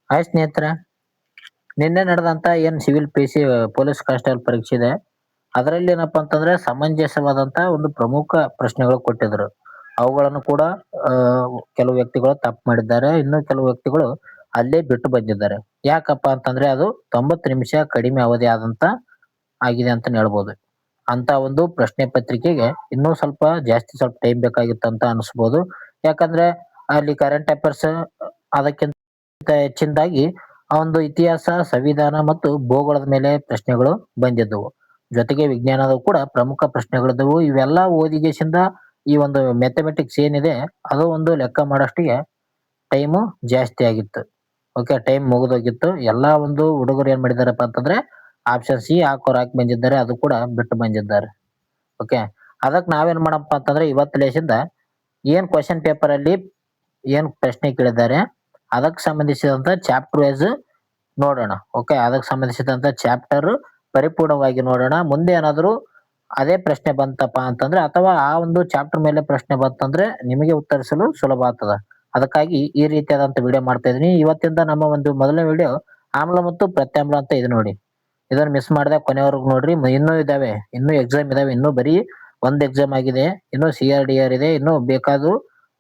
Hi ಸ್ನೇಹಿತರೆ, ನಿನ್ನೆ ನಡೆದಂತ ಏನ್ ಸಿವಿಲ್ ಪಿಸಿ ಪೊಲೀಸ್ ಕಾನ್ಸ್ಟೇಬಲ್ ಪರೀಕ್ಷೆ ಇದೆ. ಅದರಲ್ಲಿ ಏನಪ್ಪಾ ಅಂತಂದ್ರೆ ಸಮಂಜಸವಾದಂತ ಒಂದು ಪ್ರಮುಖ ಪ್ರಶ್ನೆಗಳು ಕೊಟ್ಟಿದ್ರು. ಅವುಗಳನ್ನು ಕೂಡ ಆ, ಕೆಲವು ವ್ಯಕ್ತಿಗಳು ತಪ್ಪು ಮಾಡಿದ್ದಾರೆ, ಇನ್ನು ಕೆಲವು ವ್ಯಕ್ತಿಗಳು ಅಲ್ಲೇ ಬಿಟ್ಟು ಬಂದಿದ್ದಾರೆ. ಯಾಕಪ್ಪ ಅಂತಂದ್ರೆ ಅದು 90 ನಿಮಿಷ ಕಡಿಮೆ ಅವಧಿ ಆದಂತ ಆಗಿದೆ ಅಂತ ಹೇಳ್ಬೋದು. ಅಂತ ಒಂದು ಪ್ರಶ್ನೆ ಪತ್ರಿಕೆಗೆ ಇನ್ನೂ ಸ್ವಲ್ಪ ಟೈಮ್ ಬೇಕಾಗಿತ್ತು ಅಂತ ಅನಿಸ್ಬೋದು. ಯಾಕಂದ್ರೆ ಅಲ್ಲಿ ಕರೆಂಟ್ ಅಫೇರ್ಸ್ ಅದಕ್ಕಿಂತ ಹೆಚ್ಚಿನದಾಗಿ ಆ ಒಂದು ಇತಿಹಾಸ, ಸಂವಿಧಾನ ಮತ್ತು ಭೂಗೋಳದ ಮೇಲೆ ಪ್ರಶ್ನೆಗಳು ಬಂದಿದ್ದವು. ಜೊತೆಗೆ ವಿಜ್ಞಾನದ ಕೂಡ ಪ್ರಮುಖ ಪ್ರಶ್ನೆಗಳಿದ್ದವು. ಇವೆಲ್ಲ ಓದಿಗೆಸಿಂದ ಈ ಒಂದು ಮ್ಯಾಥಮೆಟಿಕ್ಸ್ ಏನಿದೆ ಅದು ಒಂದು ಲೆಕ್ಕ ಮಾಡೋಷ್ಟಿಗೆ ಟೈಮು ಜಾಸ್ತಿ ಆಗಿತ್ತು. ಓಕೆ, ಟೈಮ್ ಮುಗಿದೋಗಿತ್ತು. ಎಲ್ಲಾ ಒಂದು ಹುಡುಗರು ಏನ್ ಮಾಡಿದಾರಪ್ಪ ಅಂತಂದ್ರೆ ಆಪ್ಷನ್ ಸಿ ಹಾಕಿ ಬಂದಿದ್ದಾರೆ, ಅದು ಕೂಡ ಬಿಟ್ಟು ಬಂದಿದ್ದಾರೆ. ಓಕೆ, ಅದಕ್ಕೆ ನಾವೇನ್ ಮಾಡಪ್ಪ ಅಂತಂದ್ರೆ ಇವತ್ತು ಲೇಸಿಂದ ಏನ್ ಕ್ವಶನ್ ಪೇಪರ್ ಅಲ್ಲಿ ಏನ್ ಪ್ರಶ್ನೆ ಕೇಳಿದ್ದಾರೆ ಅದಕ್ಕೆ ಸಂಬಂಧಿಸಿದಂತ ಚಾಪ್ಟರ್ ವೈಸ್ ನೋಡೋಣ. ಓಕೆ, ಅದಕ್ಕೆ ಸಂಬಂಧಿಸಿದಂತ ಚಾಪ್ಟರ್ ಪರಿಪೂರ್ಣವಾಗಿ ನೋಡೋಣ. ಮುಂದೆ ಏನಾದ್ರು ಅದೇ ಪ್ರಶ್ನೆ ಬಂತಪ್ಪ ಅಂತಂದ್ರೆ ಅಥವಾ ಆ ಒಂದು ಚಾಪ್ಟರ್ ಮೇಲೆ ಪ್ರಶ್ನೆ ಬಂತಂದ್ರೆ ನಿಮಗೆ ಉತ್ತರಿಸಲು ಸುಲಭ ಆಗ್ತದ. ಅದಕ್ಕಾಗಿ ಈ ರೀತಿಯಾದಂತ ವಿಡಿಯೋ ಮಾಡ್ತಾ ಇದೀನಿ. ಇವತ್ತಿಂದ ನಮ್ಮ ಒಂದು ಮೊದಲನೇ ವಿಡಿಯೋ ಆಮ್ಲ ಮತ್ತು ಪ್ರತ್ಯಾಮ್ಲ ಅಂತ ಇದೆ ನೋಡಿ. ಇದನ್ನ ಮಿಸ್ ಮಾಡದೆ ಕೊನೆವರೆಗೂ ನೋಡ್ರಿ. ಇನ್ನೂ ಇದಾವೆ, ಇನ್ನೂ ಎಕ್ಸಾಮ್ ಇದಾವೆ. ಇನ್ನೂ ಬರೀ ಒಂದ್ ಎಕ್ಸಾಮ್ ಆಗಿದೆ, ಇನ್ನು CRDR ಇದೆ, ಇನ್ನು ಬೇಕಾದ್ರೂ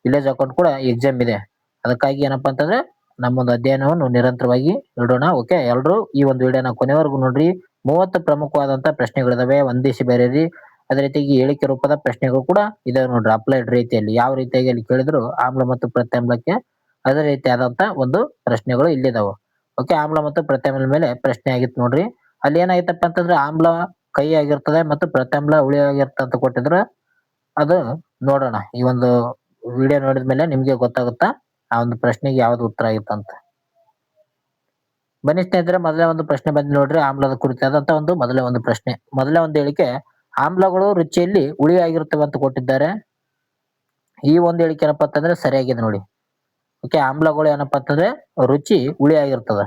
ವಿಲೇಜ್ ಅಕೌಂಟ್ ಕೂಡ ಎಕ್ಸಾಮ್ ಇದೆ. ಅದಕ್ಕಾಗಿ ಏನಪ್ಪಾ ಅಂತಂದ್ರೆ ನಮ್ಮೊಂದು ಅಧ್ಯಯನವನ್ನು ನಿರಂತರವಾಗಿ ಇಡೋಣ. ಓಕೆ, ಎಲ್ರು ಈ ಒಂದು ವಿಡಿಯೋನ ಕೊನೆವರೆಗೂ ನೋಡ್ರಿ. 30 ಪ್ರಮುಖವಾದಂತ ಪ್ರಶ್ನೆಗಳಿದಾವೆ, ಒಂದಿಸಿ ಬೇರೆರಿ. ಅದೇ ರೀತಿಯಾಗಿ ಹೇಳಿಕೆ ರೂಪದ ಪ್ರಶ್ನೆಗಳು ಕೂಡ ಇದಾವೆ ನೋಡ್ರಿ. ಅಪ್ಲೈಡ್ ರೀತಿಯಲ್ಲಿ ಯಾವ ರೀತಿಯಾಗಿ ಅಲ್ಲಿ ಕೇಳಿದ್ರು ಆಮ್ಲ ಮತ್ತು ಪ್ರತ್ಯಾಮ್ಲಕ್ಕೆ ಅದೇ ರೀತಿಯಾದಂತ ಒಂದು ಪ್ರಶ್ನೆಗಳು ಇಲ್ಲಿದಾವೆ. ಓಕೆ, ಆಮ್ಲ ಮತ್ತು ಪ್ರತ್ಯಾಮ್ಲ ಮೇಲೆ ಪ್ರಶ್ನೆ ಆಗಿತ್ತು ನೋಡ್ರಿ. ಅಲ್ಲಿ ಏನಾಯ್ತಪ್ಪ ಅಂತಂದ್ರೆ ಆಮ್ಲ ಕಹಿ ಆಗಿರ್ತದೆ ಮತ್ತು ಪ್ರತ್ಯಾಮ್ಲ ಹುಳಿ ಆಗಿರ್ತದೆ ಅಂತ ಕೊಟ್ಟಿದ್ರು. ಅದು ನೋಡೋಣ. ಈ ಒಂದು ವಿಡಿಯೋ ನೋಡಿದ ಮೇಲೆ ನಿಮ್ಗೆ ಗೊತ್ತಾಗುತ್ತಾ ಆ ಒಂದು ಪ್ರಶ್ನೆಗೆ ಯಾವ್ದು ಉತ್ತರ ಆಗಿತ್ತಂತ. ಬನ್ನಿ ಸ್ನೇಹಿತರೆ, ಮೊದಲೇ ಒಂದು ಪ್ರಶ್ನೆ ಬಂದು ನೋಡ್ರಿ. ಆಮ್ಲದ ಕುರಿತಾದಂತ ಒಂದು ಮೊದಲೇ ಒಂದು ಪ್ರಶ್ನೆ, ಮೊದಲೇ ಒಂದು ಹೇಳಿಕೆ. ಆಮ್ಲಗಳು ರುಚಿಯಲ್ಲಿ ಹುಳಿ ಆಗಿರುತ್ತವೆ ಅಂತ ಕೊಟ್ಟಿದ್ದಾರೆ. ಈ ಒಂದು ಹೇಳಿಕೆ ಏನಪ್ಪಾ ಅಂತಂದ್ರೆ ಸರಿಯಾಗಿದೆ ನೋಡಿ. ಓಕೆ, ಆಮ್ಲಗಳು ಏನಪ್ಪಾ ಅಂತಂದ್ರೆ ರುಚಿ ಹುಳಿ ಆಗಿರ್ತದ.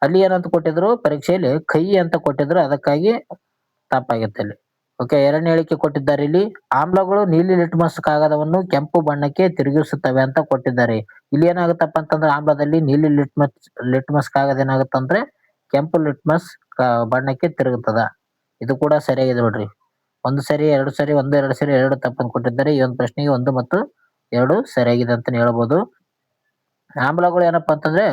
ಅಲ್ಲಿ ಏನಂತ ಕೊಟ್ಟಿದ್ರು ಪರೀಕ್ಷೆಯಲ್ಲಿ ಕಹಿ ಅಂತ ಕೊಟ್ಟಿದ್ರು, ಅದಕ್ಕಾಗಿ ತಪ್ಪಾಗಿತ್ತು ಅಲ್ಲಿ. ಓಕೆ, ಎರಡನೇ ಹೇಳಿಕೆ ಕೊಟ್ಟಿದ್ದಾರೆ ಇಲ್ಲಿ. ಆಮ್ಲಗಳು ನೀಲಿ ಲಿಟ್ಮಸ್ ಕಾಗದವನ್ನು ಕೆಂಪು ಬಣ್ಣಕ್ಕೆ ತಿರುಗಿಸುತ್ತವೆ ಅಂತ ಕೊಟ್ಟಿದ್ದಾರೆ. ಇಲ್ಲಿ ಏನಾಗುತ್ತಪ್ಪ ಅಂತಂದ್ರೆ ಆಮ್ಲದಲ್ಲಿ ನೀಲಿ ಲಿಟ್ಮಸ್ ಕಾಗದ ಏನಾಗುತ್ತಂದ್ರೆ ಕೆಂಪು ಲಿಟ್ಮಸ್ ಬಣ್ಣಕ್ಕೆ ತಿರುಗುತ್ತದ. ಇದು ಕೂಡ ಸರಿಯಾಗಿದೆ ನೋಡ್ರಿ. ಒಂದು ಸರಿ, ಎರಡು ಸರಿ, ಎರಡು ಸರಿ, ಎರಡು ತಪ್ಪನ್ನು ಕೊಟ್ಟಿದ್ದಾರೆ. ಈ ಒಂದು ಪ್ರಶ್ನೆಗೆ 1 ಮತ್ತು 2 ಸರಿಯಾಗಿದೆ ಅಂತ ಹೇಳ್ಬೋದು. ಆಮ್ಲಗಳು ಏನಪ್ಪಾ ಅಂತಂದ್ರೆ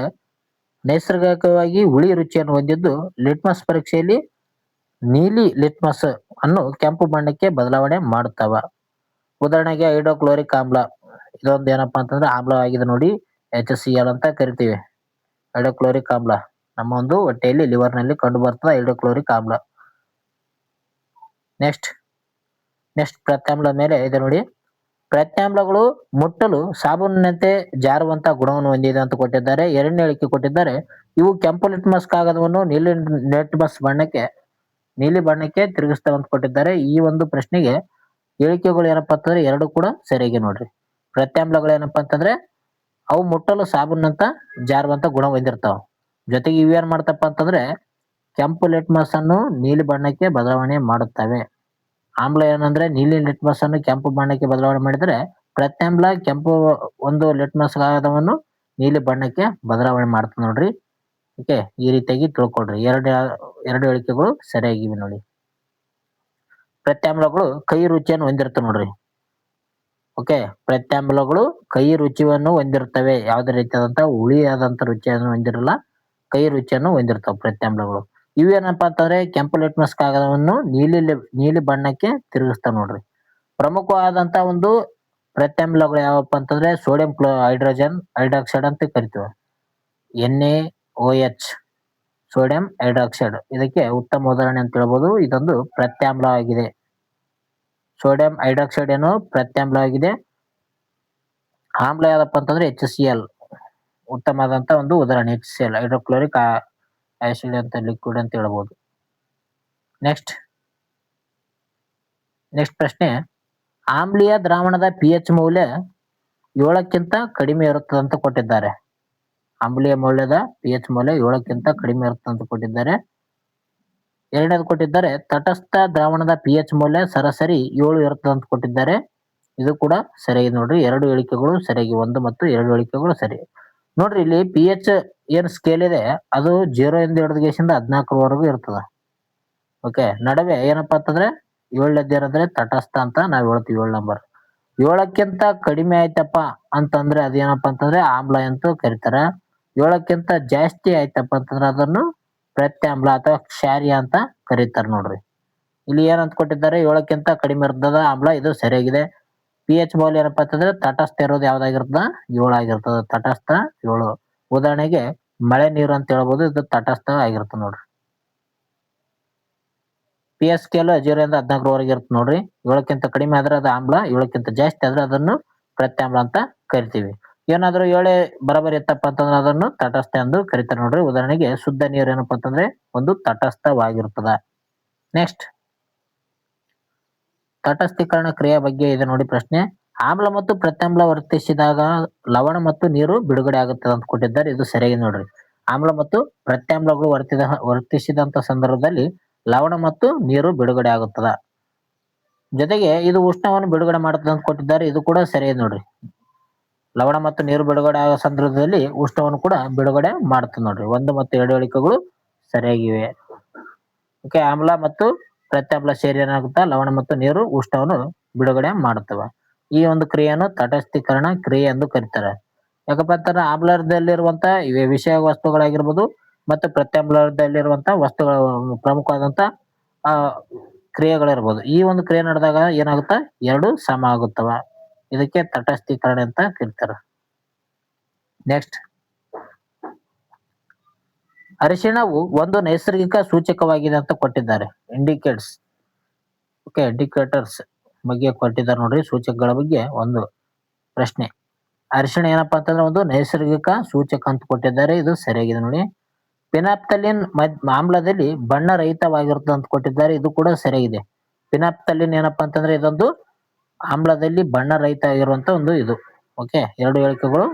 ನೈಸರ್ಗಿಕವಾಗಿ ಹುಳಿ ರುಚಿಯನ್ನು ಹೊಂದಿದ್ದು ಲಿಟ್ಮಸ್ ಪರೀಕ್ಷೆಯಲ್ಲಿ ನೀಲಿ ಲಿಟ್ಮಸ್ ಅನ್ನು ಕೆಂಪು ಬಣ್ಣಕ್ಕೆ ಬದಲಾವಣೆ ಮಾಡುತ್ತವ. ಉದಾಹರಣೆಗೆ ಹೈಡ್ರೋಕ್ಲೋರಿಕ್ ಆಮ್ಲ, ಇದೊಂದು ಏನಪ್ಪಾ ಅಂತಂದ್ರೆ ಆಮ್ಲವಾಗಿದೆ ನೋಡಿ. HCl ಅಂತ ಕರಿತೀವಿ. ಹೈಡ್ರೋಕ್ಲೋರಿಕ್ ಆಮ್ಲ ನಮ್ಮ ಒಂದು ಹೊಟ್ಟೆಯಲ್ಲಿ ಲಿವರ್ ನಲ್ಲಿ ಕಂಡು ಬರ್ತದೆ ಹೈಡ್ರೋಕ್ಲೋರಿಕ್ ಆಮ್ಲ. ನೆಕ್ಸ್ಟ್ ಪ್ರತ್ಯಾಮ್ಲ ಮೇಲೆ ಇದೆ ನೋಡಿ. ಪ್ರತ್ಯಾಮ್ಲಗಳು ಮುಟ್ಟಲು ಸಾಬೂನಿನಂತೆ ಜಾರುವಂತ ಗುಣವನ್ನು ಹೊಂದಿದೆ ಅಂತ ಕೊಟ್ಟಿದ್ದಾರೆ. ಎರಡನೇ ಹೇಳಿಕೆ ಕೊಟ್ಟಿದ್ದಾರೆ. ಇವು ಕೆಂಪು ಲಿಟ್ಮಸ್ ಕಾಗದವನ್ನು ನೀಲಿ ಬಣ್ಣಕ್ಕೆ ತಿರುಗಿಸ್ತವೆ ಅಂತ ಕೊಟ್ಟಿದ್ದಾರೆ. ಈ ಒಂದು ಪ್ರಶ್ನೆಗೆ ಹೇಳಿಕೆಗಳು ಏನಪ್ಪಾ ಅಂತಂದ್ರೆ ಎರಡು ಕೂಡ ಸರಿಯಾಗಿ ನೋಡ್ರಿ. ಪ್ರತ್ಯಾಮ್ಲಗಳು ಏನಪ್ಪಾ ಅಂತಂದ್ರೆ ಅವು ಮುಟ್ಟಲು ಸಾಬೂನಂತ ಜಾರುವಂತ ಗುಣ ಹೊಂದಿರ್ತಾವ. ಜೊತೆಗೆ ಇವೇನ್ ಮಾಡ್ತಪ್ಪ ಅಂತಂದ್ರೆ ಕೆಂಪು ಲಿಟ್ಮಸ್ ಅನ್ನು ನೀಲಿ ಬಣ್ಣಕ್ಕೆ ಬದಲಾವಣೆ ಮಾಡುತ್ತವೆ. ಆಮ್ಲ ಏನಂದ್ರೆ ನೀಲಿ ಲಿಟ್ಮಸ್ ಅನ್ನು ಕೆಂಪು ಬಣ್ಣಕ್ಕೆ ಬದಲಾವಣೆ ಮಾಡಿದ್ರೆ, ಪ್ರತ್ಯಾಮ್ಲ ಕೆಂಪು ಒಂದು ಲಿಟ್ಮಸ್ ಕಾಗದವನ್ನು ನೀಲಿ ಬಣ್ಣಕ್ಕೆ ಬದಲಾವಣೆ ಮಾಡ್ತದೆ ನೋಡ್ರಿ. ಓಕೆ, ಈ ರೀತಿಯಾಗಿ ತಿಳ್ಕೊಡ್ರಿ. ಎರಡು ಹೇಳಿಕೆಗಳು ಸರಿಯಾಗಿವೆ ನೋಡಿ. ಪ್ರತ್ಯಾಮ್ಲಗಳು ಕಹಿ ರುಚಿಯನ್ನು ಹೊಂದಿರ್ತವೆ ನೋಡ್ರಿ. ಓಕೆ, ಪ್ರತ್ಯಾಮ್ಲಗಳು ಕಹಿ ರುಚಿಯನ್ನು ಹೊಂದಿರ್ತವೆ. ಯಾವುದೇ ರೀತಿಯಾದಂತ ಹುಳಿಯಾದಂತ ರುಚಿಯನ್ನು ಹೊಂದಿರಲ್ಲ, ಕಹಿ ರುಚಿಯನ್ನು ಹೊಂದಿರ್ತವೆ ಪ್ರತ್ಯಾಮ್ಲಗಳು. ಇವೇನಪ್ಪಾ ಅಂತಂದ್ರೆ ಕೆಂಪು ಲಿಟ್ಮಸ್ ಕಾಗದವನ್ನು ನೀಲಿ ಬಣ್ಣಕ್ಕೆ ತಿರುಗಿಸ್ತಾವ ನೋಡ್ರಿ. ಪ್ರಮುಖವಾದಂತ ಒಂದು ಪ್ರತ್ಯಾಮ್ಲಗಳು ಯಾವಪ್ಪ ಅಂತಂದ್ರೆ ಸೋಡಿಯಂ ಹೈಡ್ರಾಕ್ಸೈಡ್ ಅಂತ ಕರಿತೀವಿ. NaOH, sodium hydroxide. ಇದಕ್ಕೆ ಉತ್ತಮ ಉದಾಹರಣೆ ಅಂತ ಹೇಳ್ಬೋದು. ಇದೊಂದು ಪ್ರತ್ಯಾಮ್ಲ ಆಗಿದೆ. ಸೋಡಿಯಂ ಹೈಡ್ರಾಕ್ಸೈಡ್ ಏನು ಪ್ರತ್ಯಾಮ್ಲ ಆಗಿದೆ. ಆಮ್ಲ ಯಾವ್ದಪ್ಪ ಅಂತಂದ್ರೆ HCl, ಉತ್ತಮವಾದಂತ ಒಂದು ಉದಾಹರಣೆ. HCl ಹೈಡ್ರೋಕ್ಲೋರಿಕ್ ಆಸಿಡ್ ಅಂತ ಲಿಕ್ವಿಡ್ ಅಂತ ಹೇಳ್ಬೋದು. ನೆಕ್ಸ್ಟ್ ಪ್ರಶ್ನೆ. ಆಮ್ಲೀಯ ದ್ರಾವಣದ pH ಮೌಲ್ಯ 7ಕ್ಕಿಂತ ಕಡಿಮೆ ಇರುತ್ತದೆ ಅಂತ ಕೊಟ್ಟಿದ್ದಾರೆ. ಆಮ್ಲೀಯ ಮೌಲ್ಯದ pH ಮೌಲ್ಯ 7ಕ್ಕಿಂತ ಕಡಿಮೆ ಇರುತ್ತದೆ ಅಂತ ಕೊಟ್ಟಿದ್ದಾರೆ. ಎರಡನೇದು ಕೊಟ್ಟಿದ್ದಾರೆ ತಟಸ್ಥ ದ್ರಾವಣದ pH ಮೌಲ್ಯ ಸರಾಸರಿ 7 ಇರುತ್ತದೆ ಅಂತ ಕೊಟ್ಟಿದ್ದಾರೆ. ಇದು ಕೂಡ ಸರಿಯಾಗಿ ನೋಡ್ರಿ. ಎರಡು ಹೇಳಿಕೆಗಳು ಸರಿಯಾಗಿ, 1 ಮತ್ತು 2 ಹೇಳಿಕೆಗಳು ಸರಿ ನೋಡ್ರಿ. ಇಲ್ಲಿ pH ಏನ್ ಸ್ಕೇಲ್ ಇದೆ ಅದು 0 ಇಂದ ಹಿಡಿದು 14ವರೆಗೂ ಇರ್ತದ. ಓಕೆ, ನಡುವೆ ಏನಪ್ಪಾ ಅಂತಂದ್ರೆ 7ನೇದ್ದು ಏನಂದ್ರೆ ತಟಸ್ಥ ಅಂತ ನಾವ್ ಹೇಳ್ತೀವಿ 7 ನಂಬರ್. 7ಕ್ಕಿಂತ ಕಡಿಮೆ ಆಯ್ತಪ್ಪ ಅಂತಂದ್ರೆ ಅದೇನಪ್ಪಾ ಅಂತಂದ್ರೆ ಆಮ್ಲ ಅಂತ ಕರೀತಾರ. 7ಕ್ಕಿಂತ ಜಾಸ್ತಿ ಆಯ್ತಪ್ಪ ಅಂತಂದ್ರೆ ಅದನ್ನು ಪ್ರತ್ಯಾಮ್ಲ ಅಥವಾ ಕ್ಷಾರೀಯ ಅಂತ ಕರೀತಾರ ನೋಡ್ರಿ. ಇಲ್ಲಿ ಏನಂತ ಕೊಟ್ಟಿದ್ದಾರೆ, 7ಕ್ಕಿಂತ ಕಡಿಮೆ ಇರ್ತದ ಆಮ್ಲ, ಇದು ಸರಿಯಾಗಿದೆ. ಪಿ ಎಚ್ ಮೌಲ್ಯ ಏನಪ್ಪಾ ಅಂತಂದ್ರೆ ತಟಸ್ಥ ಇರೋದು ಯಾವ್ದಾಗಿರ್ತದ, 7 ಆಗಿರ್ತದ. ತಟಸ್ಥ 7. ಉದಾಹರಣೆಗೆ ಮಳೆ ನೀರು ಅಂತ ಹೇಳ್ಬೋದು, ಇದು ತಟಸ್ಥ ಆಗಿರ್ತದೆ ನೋಡ್ರಿ. ಪಿ ಎಸ್ ಸ್ಕೇಲ್ 0 ಇಂದ 14ವರೆಗೆ ಇರುತ್ತೆ ನೋಡ್ರಿ. 7ಕ್ಕಿಂತ ಕಡಿಮೆ ಆದ್ರೆ ಅದು ಆಮ್ಲ, 7ಕ್ಕಿಂತ ಜಾಸ್ತಿ ಆದ್ರೆ ಅದನ್ನು ಪ್ರತ್ಯಾಮ್ಲ ಅಂತ ಕರಿತೀವಿ. ಏನಾದ್ರೂ 7 ಬರಬರಿ ಇತ್ತಪ್ಪ ಅಂತಂದ್ರೆ ಅದನ್ನು ತಟಸ್ಥ ಎಂದು ಕರಿತಾರೆ ನೋಡ್ರಿ. ಉದಾಹರಣೆಗೆ ಶುದ್ಧ ನೀರು ಏನಪ್ಪಾ ಅಂತಂದ್ರೆ ಒಂದು ತಟಸ್ಥವಾಗಿರ್ತದ. ನೆಕ್ಸ್ಟ್, ತಟಸ್ಥೀಕರಣ ಕ್ರಿಯೆ ಬಗ್ಗೆ ಇದೆ ನೋಡಿ ಪ್ರಶ್ನೆ. ಆಮ್ಲ ಮತ್ತು ಪ್ರತ್ಯಾಮ್ಲ ವರ್ತಿಸಿದಾಗ ಲವಣ ಮತ್ತು ನೀರು ಬಿಡುಗಡೆ ಆಗುತ್ತದೆ ಅಂತ ಕೊಟ್ಟಿದ್ದಾರೆ, ಇದು ಸರಿಯಾಗಿ ನೋಡ್ರಿ. ಆಮ್ಲ ಮತ್ತು ಪ್ರತ್ಯಾಮ್ಲಗಳು ವರ್ತಿಸಿದಂತ ಸಂದರ್ಭದಲ್ಲಿ ಲವಣ ಮತ್ತು ನೀರು ಬಿಡುಗಡೆ ಆಗುತ್ತದ. ಜೊತೆಗೆ ಇದು ಉಷ್ಣವನ್ನು ಬಿಡುಗಡೆ ಮಾಡುತ್ತದೆ ಅಂತ ಕೊಟ್ಟಿದ್ದಾರೆ, ಇದು ಕೂಡ ಸರಿಯಾಗಿ ನೋಡ್ರಿ. ಲವಣ ಮತ್ತು ನೀರು ಬಿಡುಗಡೆ ಆಗೋ ಸಂದರ್ಭದಲ್ಲಿ ಉಷ್ಣವನ್ನು ಕೂಡ ಬಿಡುಗಡೆ ಮಾಡುತ್ತದೆ ನೋಡ್ರಿ. 1 ಮತ್ತು 2 ಹೇಳಿಕೆಗಳು ಸರಿಯಾಗಿವೆ. ಓಕೆ, ಆಮ್ಲ ಮತ್ತು ಪ್ರತ್ಯಾಮ್ಲ ಸೇರಿ ಏನಾಗುತ್ತಾ ಲವಣ ಮತ್ತು ನೀರು ಉಷ್ಣವನ್ನು ಬಿಡುಗಡೆ ಮಾಡುತ್ತವೆ. ಈ ಒಂದು ಕ್ರಿಯೆಯನ್ನು ತಟಸ್ಥೀಕರಣ ಕ್ರಿಯೆ ಎಂದು ಕರೀತಾರೆ. ಯಾಕಪ್ಪ ಅಂತಂದ್ರೆ ಆಮ್ಲದಲ್ಲಿರುವಂತ ವಿಷಯ ವಸ್ತುಗಳಾಗಿರ್ಬೋದು ಮತ್ತು ಪ್ರತ್ಯಾಮ್ಲದಲ್ಲಿರುವಂತ ವಸ್ತುಗಳ ಪ್ರಮುಖವಾದಂತ ಆ ಕ್ರಿಯೆಗಳಿರ್ಬೋದು. ಈ ಒಂದು ಕ್ರಿಯೆ ನಡೆದಾಗ ಏನಾಗುತ್ತಾ, ಎರಡು ಸಮ ಆಗುತ್ತವ. ಇದಕ್ಕೆ ತಟಸ್ಥೀಕರಣ ಅಂತ ಕರೀತಾರೆ. ನೆಕ್ಸ್ಟ್, ಅರಿಶಿಣವು ಒಂದು ನೈಸರ್ಗಿಕ ಸೂಚಕವಾಗಿದೆ ಅಂತ ಕೊಟ್ಟಿದ್ದಾರೆ. ಇಂಡಿಕೇಟ್ಸ್. ಓಕೆ, ಇಂಡಿಕೇಟರ್ಸ್ ಬಗ್ಗೆ ಕೊಟ್ಟಿದ್ದಾರೆ ನೋಡ್ರಿ. ಸೂಚಕಗಳ ಬಗ್ಗೆ ಒಂದು ಪ್ರಶ್ನೆ. ಅರಿಶಿಣ ಏನಪ್ಪಾ ಅಂತಂದ್ರೆ ಒಂದು ನೈಸರ್ಗಿಕ ಸೂಚಕ ಅಂತ ಕೊಟ್ಟಿದ್ದಾರೆ, ಇದು ಸರಿಯಾಗಿದೆ ನೋಡಿ. ಫಿನಾಪ್ತಲಿನ್ ಆಮ್ಲದಲ್ಲಿ ಬಣ್ಣ ರಹಿತವಾಗಿರುತ್ತೆ ಅಂತ ಕೊಟ್ಟಿದ್ದಾರೆ, ಇದು ಕೂಡ ಸರಿಯಾಗಿದೆ. ಫಿನಾಪ್ತಲಿನ್ ಏನಪ್ಪಾ ಅಂತಂದ್ರೆ ಇದೊಂದು ಆಮ್ಲದಲ್ಲಿ ಬಣ್ಣ ರಹಿತ ಆಗಿರುವಂತ ಒಂದು ಇದು. ಓಕೆ, 2 ಹೇಳಿಕೆಗಳು